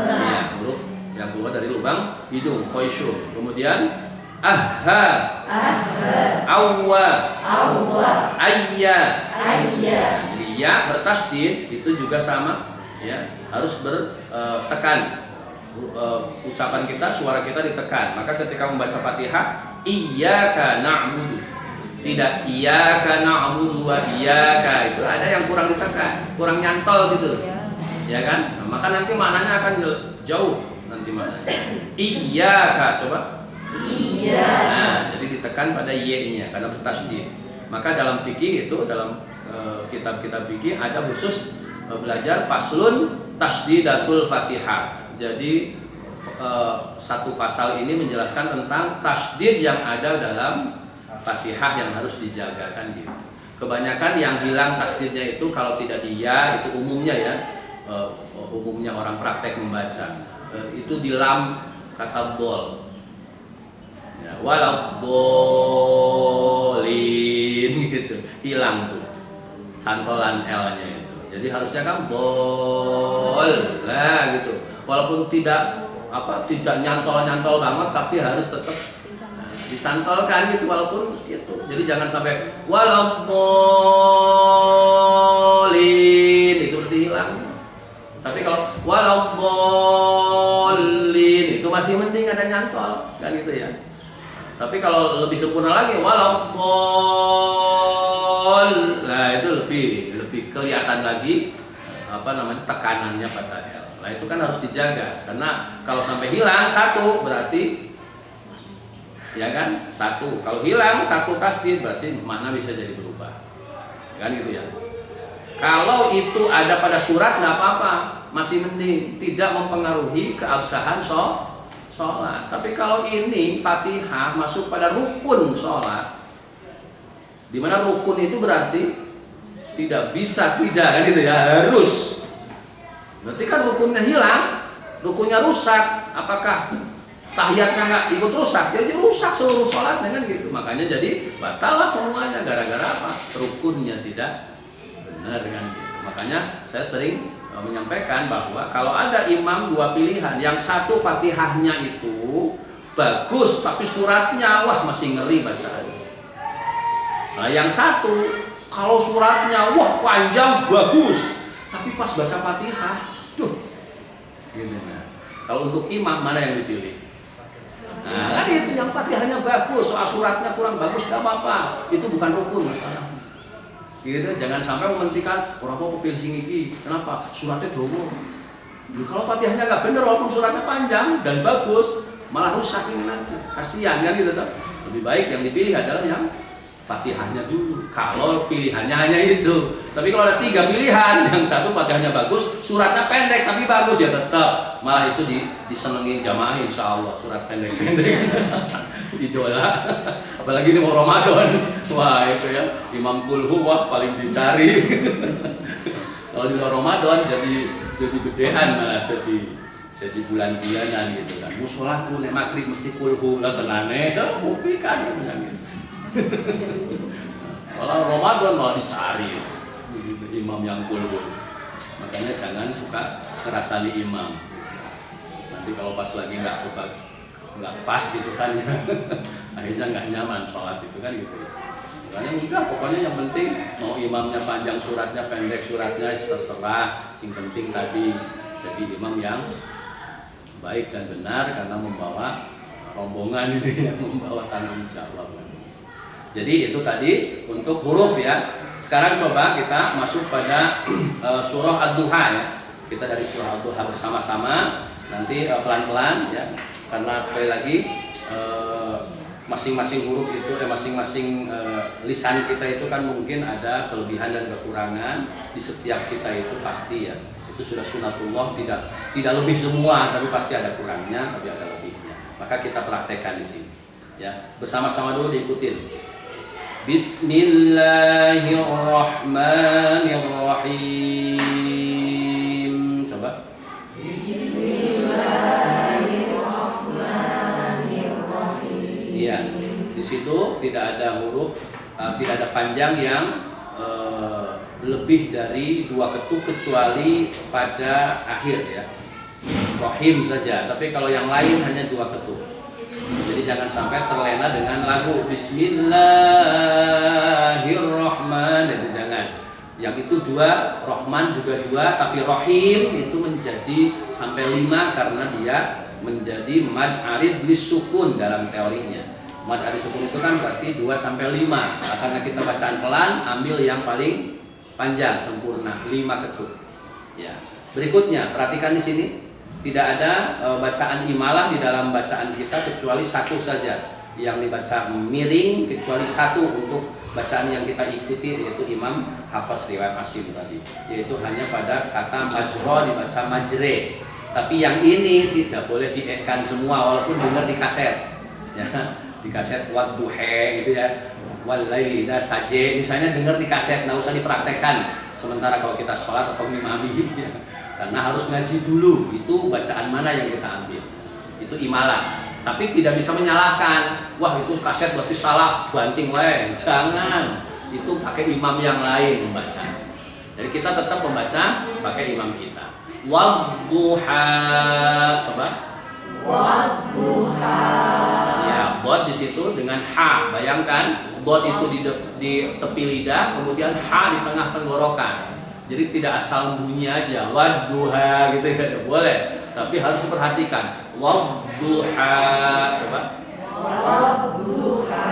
Ya, huruf yang keluar dari lubang hidung, khaisyum. Kemudian aha. Awwa. Ayya. Nah, jadi ya bertasydid itu juga sama ya, harus bertekan. Ucapan kita, suara kita ditekan. Maka ketika membaca Fatihah, iyyaka na'budu, tidak iyyaka na'budu wa iyyaka, itu ada yang kurang ditekan, kurang nyantol gitu loh. Ya kan? Nah, maka nanti maknanya akan jauh nanti maknanya. Iyyaka, coba. Iya. Nah, jadi ditekan pada y-nya karena bertasydid. Maka dalam fikih itu, dalam kitab-kitab fikih ada khusus belajar faslun tasdidatul Fatihah. Jadi satu pasal ini menjelaskan tentang tasydid yang ada dalam Fatihah yang harus dijagakan gitu. Kebanyakan yang hilang tasdidnya itu kalau tidak dia itu umumnya ya, umumnya orang praktek membaca itu di lam kata dol. Ya, waladhdallin gitu, hilang tuh cantolan L-nya itu. Jadi harusnya kan dol lah gitu. Walaupun tidak nyantol banget tapi harus tetap disantolkan gitu walaupun itu. Jadi jangan sampai waladhdallin itu berarti hilang. Tapi kalau waladhdallin itu masih mending ada nyantol kan gitu ya. Tapi kalau lebih sempurna lagi waladhdall, nah itu lebih kelihatan lagi tekanannya pada L. Nah itu kan harus dijaga karena kalau sampai hilang satu berarti ya kan satu. Kalau hilang satu tasdid berarti makna bisa jadi berubah kan gitu ya. Kalau itu ada pada surat nggak apa-apa, masih mending, tidak mempengaruhi keabsahan sholat. Tapi kalau ini Fatihah masuk pada rukun sholat, dimana rukun itu berarti tidak bisa tidak kan gitu ya, harus. Berarti kan rukunnya hilang, rukunnya rusak. Apakah tahiyatnya nggak ikut rusak? Jadi rusak seluruh sholatnya kan gitu. Makanya jadi batal lah semuanya gara-gara apa? Rukunnya tidak benar kan gitu. Makanya saya sering menyampaikan bahwa kalau ada imam dua pilihan, yang satu Fatihahnya itu bagus tapi suratnya wah masih ngeri bacaannya. Nah yang satu kalau suratnya wah panjang bagus tapi pas baca Fatihah duh gitu. Nah, kalau untuk imam mana yang dipilih? Nah kan itu yang Fatihahnya bagus, soal suratnya kurang bagus gak apa-apa, itu bukan rukun masalah. Gitu, jangan sampai mementingkan orang mau pilih sing iki. Kenapa? Suratnya dowo. Kalau Fatihahnya nggak bener walaupun suratnya panjang dan bagus, malah rusak ini nanti. Kasihan kan gitu kan? Lebih baik yang dipilih adalah yang Fatihahnya dulu. Kalau pilihannya hanya itu. Tapi kalau ada 3 pilihan, yang satu Fatihahnya bagus, suratnya pendek tapi bagus ya tetap. Malah itu disenengin jamaah insya Allah surat pendek-pendek. Idola. Apalagi ini mau Ramadan. Wah itu ya Imam Kulhu wah paling dicari. Kalau di luar Ramadan jadi gedean malah jadi bulan-bulanan gitu kan. Musolaku nek maghrib mesti kulhu lah tenane kopi kan gitu. Kalau Ramadan malah dicari imam yang kulhu. Makanya jangan suka ngerasani imam. Nanti kalau pas lagi nggak pas gitu kan ya. Akhirnya nggak nyaman sholat itu kan gitu. Makanya udah pokoknya yang penting mau imamnya panjang suratnya pendek suratnya terserah. Yang penting tadi jadi imam yang baik dan benar karena membawa rombongan ini yang membawa tanggung jawab. Jadi itu tadi untuk huruf ya. Sekarang coba kita masuk pada surah Ad-Duha ya. Kita dari surah Ad-Duha bersama-sama nanti pelan-pelan ya. Karena sekali lagi masing-masing huruf itu masing-masing lisan kita itu kan mungkin ada kelebihan dan kekurangan di setiap kita itu pasti ya. Itu sudah sunatullah, tidak lebih semua tapi pasti ada kurangnya tapi ada lebihnya. Maka kita praktekkan di sini ya. Bersama-sama dulu diikutin. Bismillahirrahmanirrahim. Coba. Iya, di situ tidak ada huruf, tidak ada panjang yang lebih dari 2 ketuk kecuali pada akhir ya. Rohim saja, tapi kalau yang lain hanya 2 ketuk. Jadi jangan sampai terlena dengan lagu Bismillahirrahmanirrahim, jangan. Yang itu 2, Rahman juga 2, tapi Rohim itu menjadi sampai 5 karena dia menjadi mad arid lisukun dalam teorinya. Mad arid sukun itu kan berarti 2 sampai 5. Karena kita bacaan pelan, ambil yang paling panjang sempurna 5 ketuk. Ya. Berikutnya perhatikan di sini tidak ada bacaan imalah di dalam bacaan kita kecuali 1 saja yang dibaca miring, kecuali 1 untuk bacaan yang kita ikuti yaitu Imam Hafaz riwayat Asyim tadi, yaitu hanya pada kata majro dibaca majre. Tapi yang ini tidak boleh diekan semua walaupun dengar di kaset ya, di kaset wadduhe gitu ya, Walaili idza saja. Misalnya dengar di kaset, nggak usah dipraktekkan. Sementara kalau kita sholat atau ngimami, karena harus ngaji dulu. Itu bacaan mana yang kita ambil. Itu imalah. Tapi tidak bisa menyalahkan. Wah itu kaset berarti salah, banting wae. Jangan. Itu pakai imam yang lain membaca. Jadi kita tetap membaca pakai imam kita. Wadduha. Coba. Wadduha. Ya, bot di situ dengan ha. Bayangkan bot itu di tepi lidah, kemudian ha di tengah tenggorokan. Jadi tidak asal bunyi aja. Wadduha gitu ya, boleh. Tapi harus diperhatikan. Wadduha. Coba. Wadduha.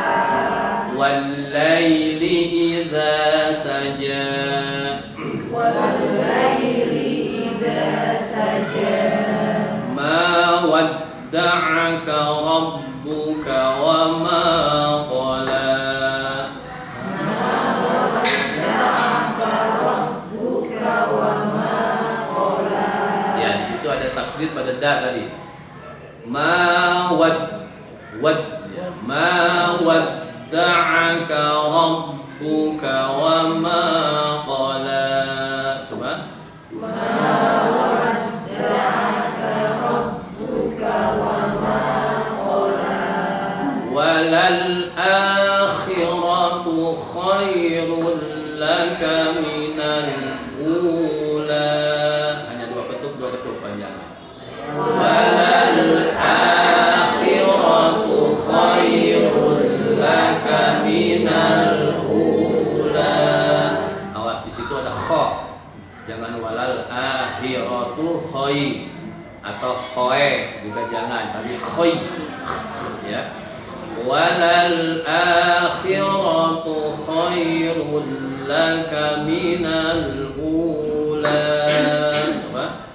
Wal-laili idza saja. Wal-laili idza saja. Ma wadda'aka rabbuka wa ma qala. Ma wadda'aka rabbuka wa ma qala. Ya, di situ ada tasdid pada da tadi. Ma wadda'aka rabbuka wa ma qala. Coba. Walal akhiratu khairul laka minal ula. Hanya dua ketuk panjangnya. Walal akhiratu khairul laka minal ula. Awas di situ ada kha. Jangan walal akhiratu khoi atau khoe juga jangan, tapi khoi ya. Walal akhiratu khairul laka minal ula. Coba.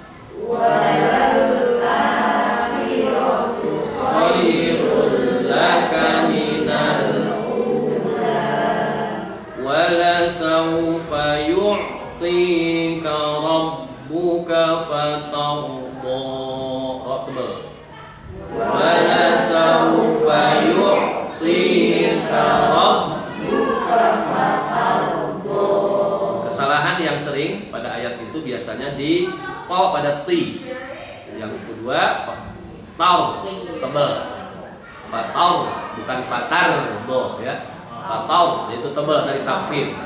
Walal akhiratu Khairul laka minal ula. Wala sawfa yu'tika rabbuka fatarda. Wala sawfa yu'tika rabbuka fatarda. Kesalahan yang sering pada ayat itu biasanya di to pada ti. Yang kedua taur, tebal. Fatar bukan fatar do ya. Fatar yaitu tebal dari takfir.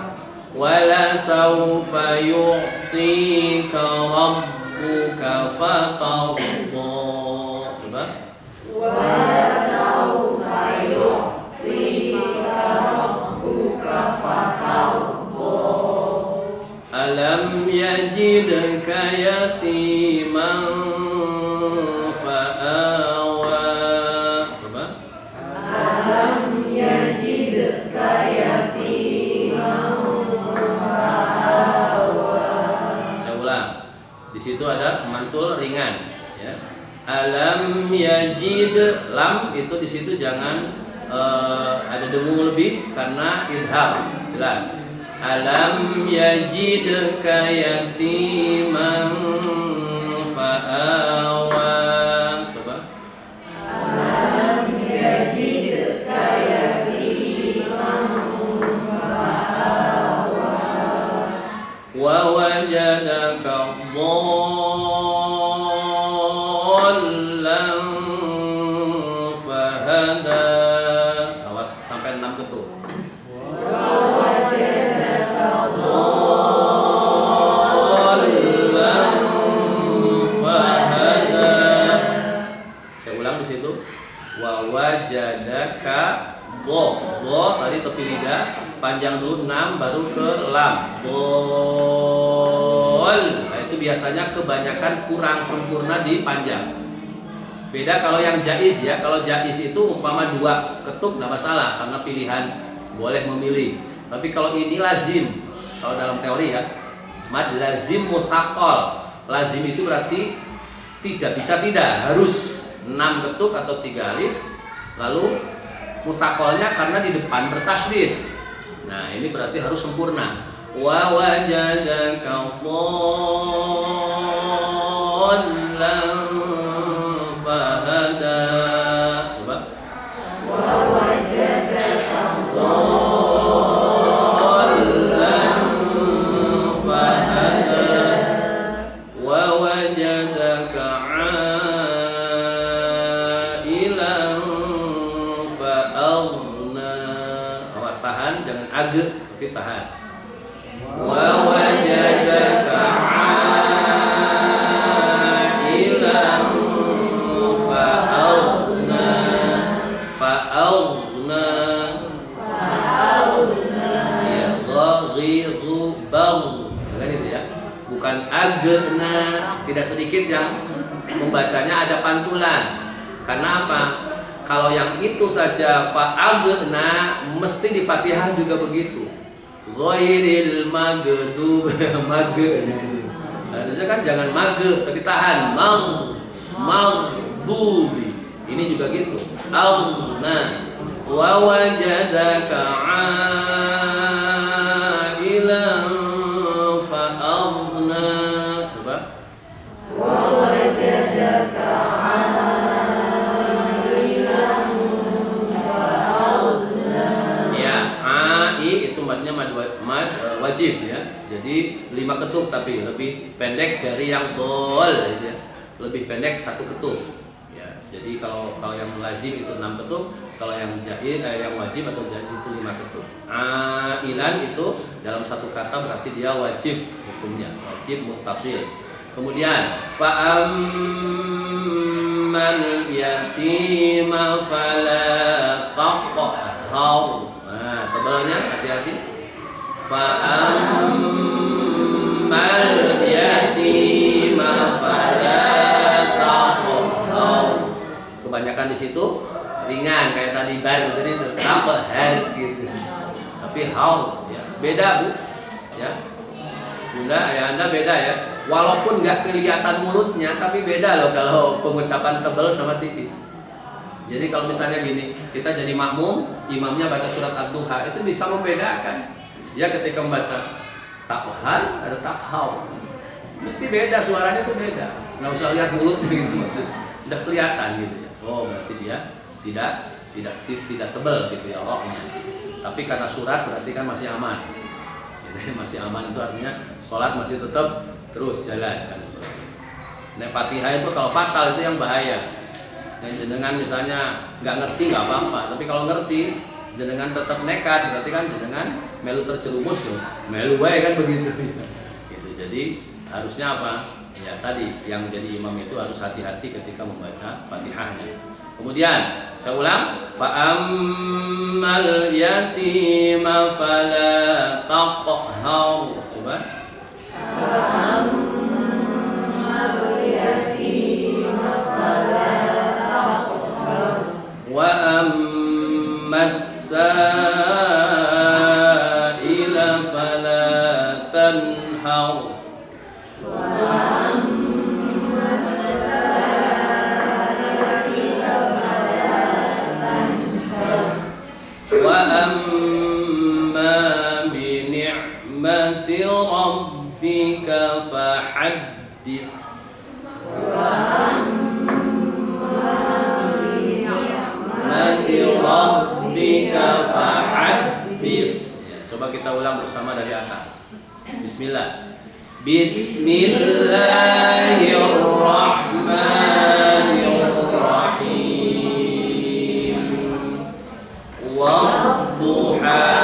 Wala sawfa yu'tika rabbuka fatarda. Coba. Wala sawfa yu'tika rabbuka fatarda. Alam yajidka yatiman fa'awa. Coba. Alam yajidka yatiman fa'awa. Saya ulang. Di situ ada mantul ringan ya. Alam yajid, lam itu di situ jangan ada dengung lebih karena idhar, jelas. Alam yajidka yatiman fa'awa. Coba. Alam yajidka yatiman fa'awa. Wa wajadaka dhallan fahada. Awas sampai 6 ketuk. Wajadaka bo tadi tepi lidah panjang dulu 6 baru ke lam bol. Nah, itu biasanya kebanyakan kurang sempurna di panjang. Beda kalau yang jaiz ya. Kalau jaiz itu umpama 2 ketuk nggak masalah karena pilihan boleh memilih. Tapi kalau ini lazim, kalau dalam teori ya, mad lazim mutsaqal. Lazim itu berarti tidak bisa tidak, harus 6 ketuk atau 3 alif. Lalu mutsaqalnya karena di depan bertasydid. Nah, ini berarti harus sempurna. Wa wajadaka dhallan fahada. Coba. Wa wajadaka dhallan tapi tahan. Wa wajadaka 'ailan fa'aghna ya ghaghiru bagh, kan itu ya, bukan agna. Tidak sedikit yang membacanya ada pantulan. Karena apa? Kalau yang itu saja fa'agna, mesti di Fatihah juga begitu. Ghairil maghdub harusnya kan jangan magh tapi tahan maghdubi. Ini juga gitu. Aghna wa wajadaka 'ailan fa'aghna. Coba. Wa wajadaka 'ailan fa'aghna. Ya, ai itu madnya mad wajib ya. Jadi 5 ketuk tapi lebih pendek dari yang dol ya. Lebih pendek 1 ketuk. Ya, jadi kalau yang lazim itu 6 ketuk, kalau yang yang wajib atau jaiz itu 5 ketuk. Ailan itu dalam satu kata berarti dia wajib hukumnya, wajib muttasil. Kemudian fa'ammal yatima fala taqhar. Nah, tebalnya hati-hati. Fa'ammal yatima fala taqhar. Kebanyakan di situ ringan kayak tadi bar tadi itu taqhar gitu. Tapi haul ya. Beda Bu. Ya. Bunda, ayah Anda beda ya. Walaupun nggak kelihatan mulutnya, tapi beda loh kalau pengucapan tebal sama tipis. Jadi kalau misalnya gini, kita jadi makmum, imamnya baca surat Ad-Duha, itu bisa membedakan. Ya ketika membaca takhar atau takhau, mesti beda, suaranya itu beda. Nggak usah lihat mulutnya gitu, udah kelihatan gitu ya. Oh berarti dia tidak tebal gitu ya rohnya. Tapi karena surat berarti kan masih aman. Jadi masih aman itu artinya sholat masih tetap terus jalan kan. Nah Fatihah itu kalau fatal itu yang bahaya. Yang jenengan misalnya nggak ngerti nggak apa-apa, tapi kalau ngerti jenengan tetap nekat berarti kan jenengan melu terjerumus loh, melu baik kan begitu. Gitu. Jadi harusnya apa? Ya tadi yang jadi imam itu harus hati-hati ketika membaca Fatihahnya. Kemudian saya ulang, fa'ammal yatima fala taqhar. Coba. Fa'ammal yatima fala taqhar. Wa ammas sa'ila fala tanhar. ربك فحدث وَأَمَّا رَبِّكَ فَحَدِّثْ. Coba kita ulang bersama dari atas. Bismillah. Bismillahirrahmanirrahim. Wadduha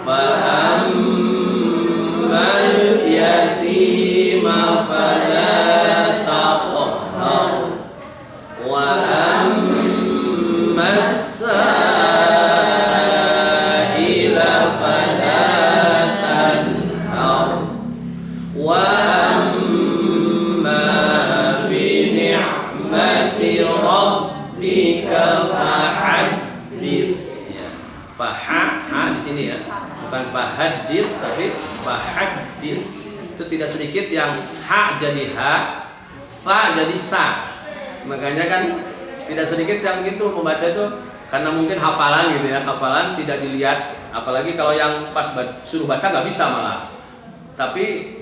فأما fahadits, tapi fahadits. Itu tidak sedikit yang ha jadi ha, fa jadi sa. Makanya kan tidak sedikit yang gitu membaca itu karena mungkin hafalan gitu ya, hafalan tidak dilihat, apalagi kalau yang pas suruh baca nggak bisa malah. Tapi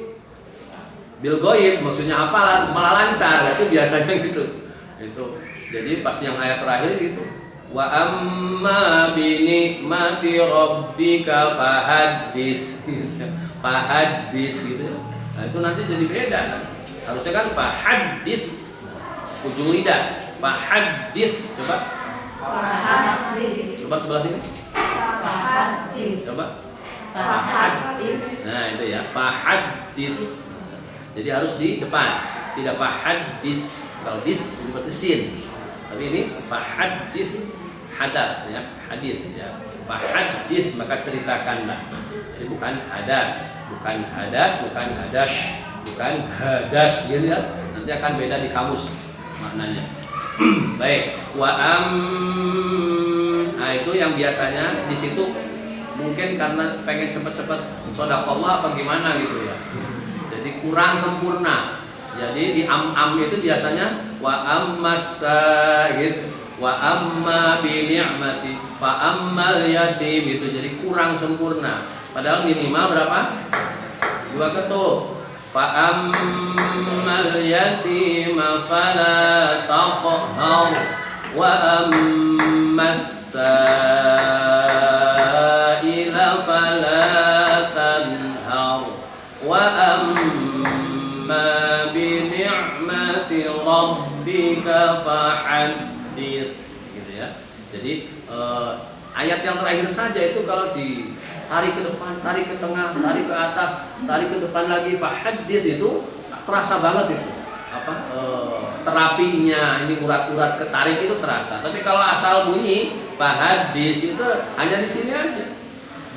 bil goib maksudnya hafalan malah lancar, itu biasanya gitu. Itu jadi pas yang ayat terakhir gitu. Wa amma bi nikmati rabbika fahaddis. Fahaddis gitu. Nah, itu nanti jadi beda. Harusnya kan fahaddis ujung lidah. Fahaddis. Coba. Fahaddis. Coba sebelah sini. Fahaddis. Coba. Fahaddis. Nah, itu ya. Fahaddis. Jadi harus di depan. Tidak fahaddis. Kalau dis seperti sin. Tapi ini fahaddis. Hadas ya, hadis ya. Fahaddis maka ceritakanlah. Jadi bukan hadas, bukan hadas, bukan hadash, bukan hadas gitu ya. Nanti akan beda di kamus maknanya. Baik, nah itu yang biasanya di situ mungkin karena pengen cepet-cepet shadaqallah apa gimana gitu ya. Jadi kurang sempurna. Jadi di am itu biasanya wa ammas gitu. Wa amma bi ni'mati fa ammal yatim itu jadi kurang sempurna. Padahal minimal berapa? 2 ketuk. Fa ammal yatim fala taqhar wa ammas sa'ila fala tanhar wa amma bi ni'mati rabbika fahaddits gitu ya. Jadi ayat yang terakhir saja itu kalau ditarik ke depan, tarik ke tengah, tarik ke atas, tarik ke depan lagi, fahaddits itu terasa banget itu. Terapinya ini urat-urat ketarik itu terasa. Tapi kalau asal bunyi fahaddits itu hanya di sini aja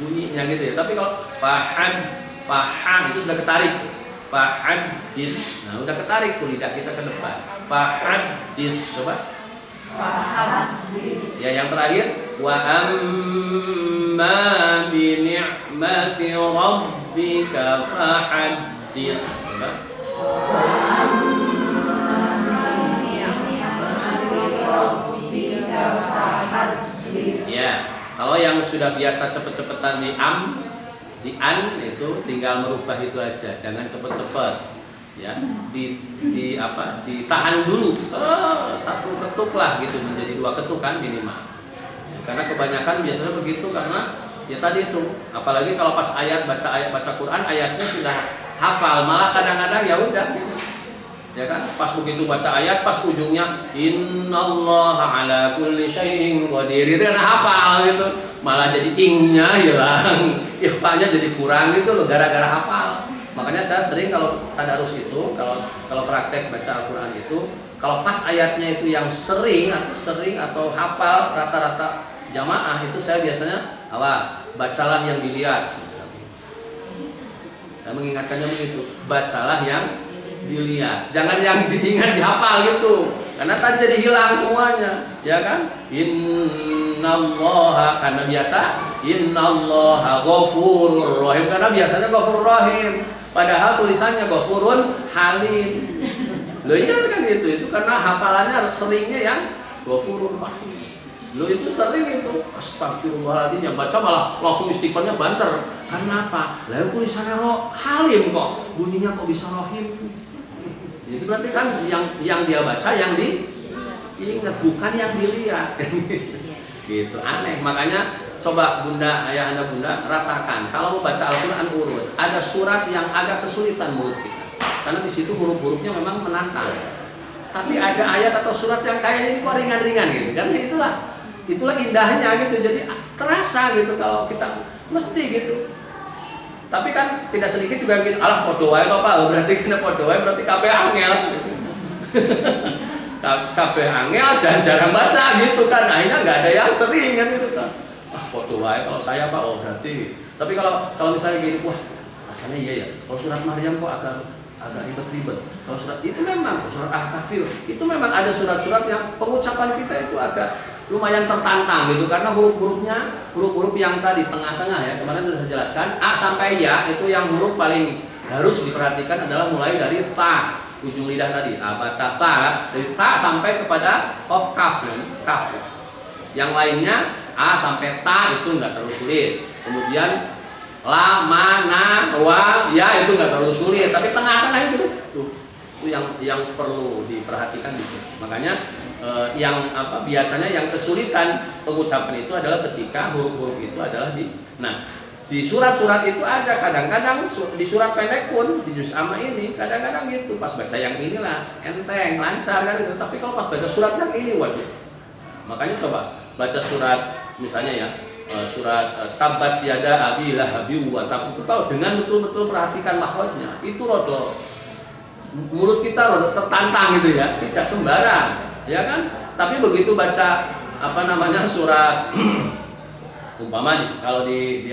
bunyinya gitu ya. Tapi kalau faham itu sudah ketarik. Fahaddits. Nah, udah ketarik tuh lidah kita ke depan. Fahaddits. Coba. Fahaddits. Ya yang terakhir wa amma bi ni'mati rabbika fahaddits. Coba. Ya, kalau yang sudah biasa cepet-cepetan di an itu tinggal merubah itu aja, jangan cepet-cepet. Ya, ditahan dulu satu ketuk lah gitu menjadi 2 ketuk kan minimal. Karena kebanyakan biasanya begitu karena ya tadi itu, apalagi kalau pas baca Quran ayatnya sudah hafal, malah kadang-kadang ya udah gitu. Ya kan, pas begitu baca ayat pas ujungnya innallaha ala kulli syai'in qadir itu kan hafal gitu, malah jadi ingnya hilang, ikhfanya jadi kurang gitu loh gara-gara hafal. Makanya saya sering kalau tadarus itu, kalau praktek baca Al-Qur'an itu, kalau pas ayatnya itu yang sering atau hafal rata-rata jamaah itu saya biasanya awas, bacalah yang dilihat. Saya mengingatkannya begitu, bacalah yang dilihat, jangan yang diingat dihafal gitu, karena tadi jadi hilang semuanya, ya kan? Innallaha, karena biasa innallaha ghafurur rahim, karena biasanya ghafurur rahim, padahal tulisannya ghafurun halim. Loh iya kan itu karena hafalannya seringnya yang ghafurur rahim. Lo itu sering itu astagfirullahaladzim, yang baca malah langsung istighfarnya banter. Karena apa? Lalu tulisannya halim kok, bunyinya kok bisa rahim. Itu berarti kan yang dia baca yang diingat, bukan yang dilihat. Gitu, aneh. Makanya coba bunda, ayah anda bunda rasakan kalau mau baca Al-Quran urut, ada surat yang agak kesulitan mulut kita, karena di situ huruf-hurufnya memang menantang. Tapi ada ayat atau surat yang kayak ini kok ringan-ringan gitu kan? Itulah indahnya gitu. Jadi terasa gitu kalau kita mesti gitu. Tapi kan tidak sedikit juga gini, alah podo wae to Pak, berarti kena podo wae berarti kabeh angel. Kabeh angel dan jarang baca gitu kan. Akhirnya enggak ada yang sering kan gitu kan. Ah podo wae kalau saya Pak, oh berarti. Tapi kalau misalnya gini, wah rasanya iya ya. Kalau surat Maryam kok agak ribet-ribet. Kalau surat itu memang surat Al-Kafir itu memang ada surat-surat yang pengucapan kita itu agak lumayan tertantang gitu karena huruf-huruf yang tadi tengah-tengah ya, kemarin sudah saya jelaskan A sampai Ya itu yang huruf paling harus diperhatikan adalah mulai dari fa, ujung lidah tadi abatata, dari ta sampai kepada qaf kaf. Yang lainnya A sampai ta itu enggak terlalu sulit. Kemudian la, ma, na, wa, ya itu enggak terlalu sulit, tapi tengah-tengah itu yang perlu diperhatikan gitu. Makanya biasanya yang kesulitan pengucapan itu adalah ketika huruf-huruf itu adalah di surat-surat itu ada kadang-kadang di surat pendek pun di juz amma ini kadang-kadang gitu pas baca yang inilah enteng lancar kan gitu, tapi kalau pas baca surat yang ini waduh. Makanya coba baca surat misalnya ya surat tabat yada abi lahabi wa tab, itu kalau dengan betul-betul perhatikan makhrajnya itu rodo mulut kita rodo tertantang gitu ya, tidak sembarang ya kan. Tapi begitu baca surat umpama kalau di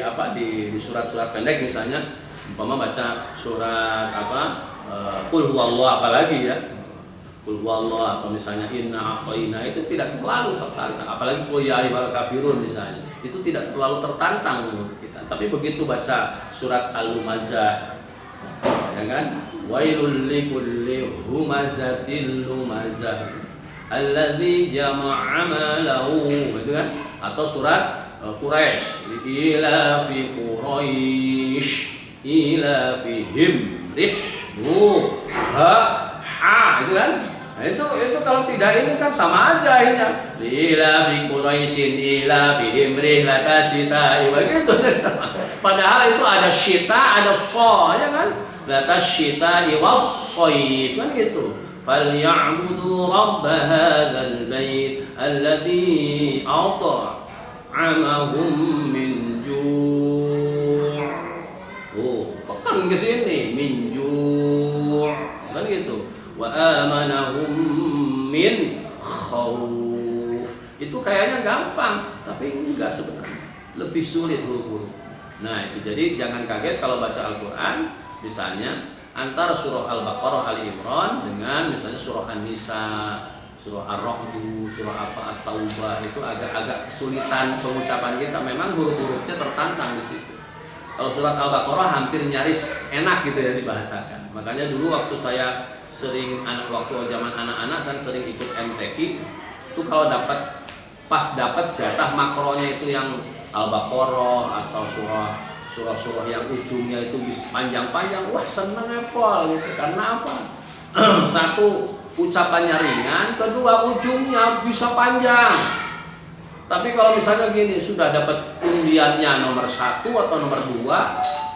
surat-surat pendek misalnya umpama baca surat qul huwallahu apalagi ya qul huwallahu atau misalnya inna a'tayna itu tidak terlalu tertantang, apalagi qul ya ayyuhal kafirun misalnya itu tidak terlalu tertantang menurut kita. Tapi begitu baca surat al-lumazah ya kan wailul likulli humazatil lumazah alladzi jama'a malahu gitu kan, atau surat Quraisy ila fi Quraisy ila fihim rihnu ha itu kan. Nah, itu kalau tidak ini kan sama aja akhirnya ila fi Quraisyin ila fihim rihlata syita'i begitu sama. Padahal itu ada syita ada sha ya kan, lata syita'i was-shayf kan gitu. Falyabudu rabb hadzal bait alladzi amahum min ju'. Tekan ke sini min ju' kan gitu. Wa amanahum min khauf. Itu kayaknya gampang, tapi enggak sebenarnya. Lebih sulit huruf-huruf. Nah, itu jadi jangan kaget kalau baca Al-Qur'an misalnya antara surah Al-Baqarah, Ali Imran dengan misalnya surah An-Nisa, surah Ar-Ra'd, surah At-Taubah itu agak kesulitan pengucapan kita. Memang huruf-hurufnya tertantang di situ. Kalau surat Al-Baqarah hampir nyaris enak gitu ya dibahasakan. Makanya dulu waktu saya waktu zaman anak-anak saya sering ikut MTQ itu kalau pas dapat jatah makronya itu yang Al-Baqarah atau surah-surah yang ujungnya itu bisa panjang-panjang, wah seneng epol gitu. Karena apa? Satu, ucapannya ringan, kedua ujungnya bisa panjang. Tapi kalau misalnya gini sudah dapat undiannya nomor 1 atau nomor 2,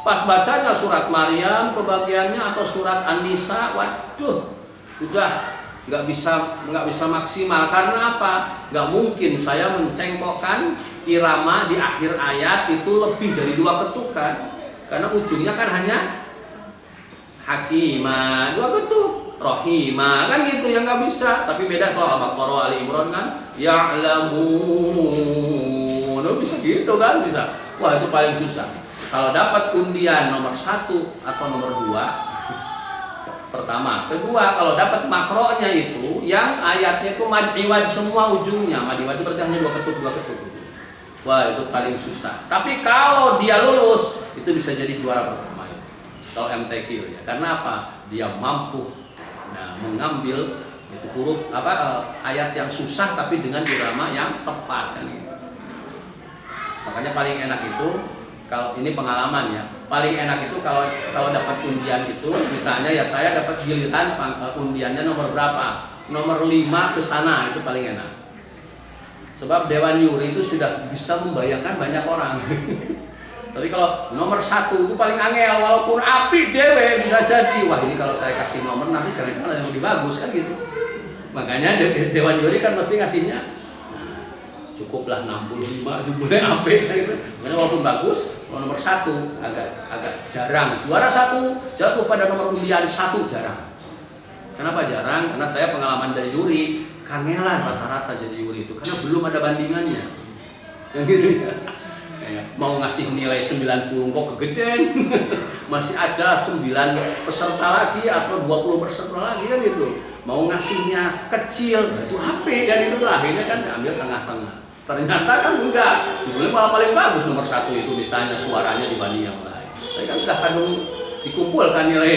pas bacanya surat Maryam kebagiannya atau surat An-Nisa, waduh, udah nggak bisa maksimal. Karena apa? Nggak mungkin saya mencengkokkan irama di akhir ayat itu lebih dari 2 ketukan, karena ujungnya kan hanya Hakimah 2 ketuk. Rohimah kan gitu yang nggak bisa. Tapi beda kalau Al-Baqarah, Ali Imran kan ya'lamun, bisa gitu kan, bisa. Wah itu paling susah. Kalau dapat undian nomor 1 atau nomor 2 pertama, kedua kalau dapat makronya itu yang ayatnya itu madiwad semua ujungnya. Madiwad itu berarti hanya 2 ketuk. Wah itu paling susah. Tapi kalau dia lulus itu bisa jadi juara pertama itu. Kalau MTQ ya. Karena apa? Dia mampu mengambil itu huruf ayat yang susah tapi dengan irama yang tepat kan gitu. Makanya paling enak itu kalau ini pengalaman ya, paling enak itu kalau dapat undian itu misalnya ya saya dapat giliran undiannya nomor berapa, nomor 5 ke sana, itu paling enak. Sebab Dewan Juri itu sudah bisa membayangkan banyak orang. Tapi kalau nomor 1 itu paling angel, walaupun api dewe bisa jadi. Wah ini kalau saya kasih nomor nanti jangan-jangan yang lebih bagus kan gitu. Makanya Dewan Juri kan mesti ngasihnya cukuplah 65 jumlahnya api gitu. Makanya walaupun bagus, kalau nomor 1 agak jarang. Juara 1 jatuh pada nomor undian 1 jarang. Kenapa jarang? Karena saya pengalaman dari juri, kangelan rata-rata jadi juri itu karena belum ada bandingannya. Yang gitu ya. Mau ngasih nilai 90 kok kegedean. Masih ada 9 peserta lagi atau 20 peserta lagi kan gitu. mau ngasihnya kecil, nah itu HP dan itu akhirnya kan diambil tengah-tengah. Ternyata kan enggak, judulnya malah paling bagus nomor 1 itu misalnya suaranya dibanding yang lain. Tapi kan sudah kadung dikumpulkan nilai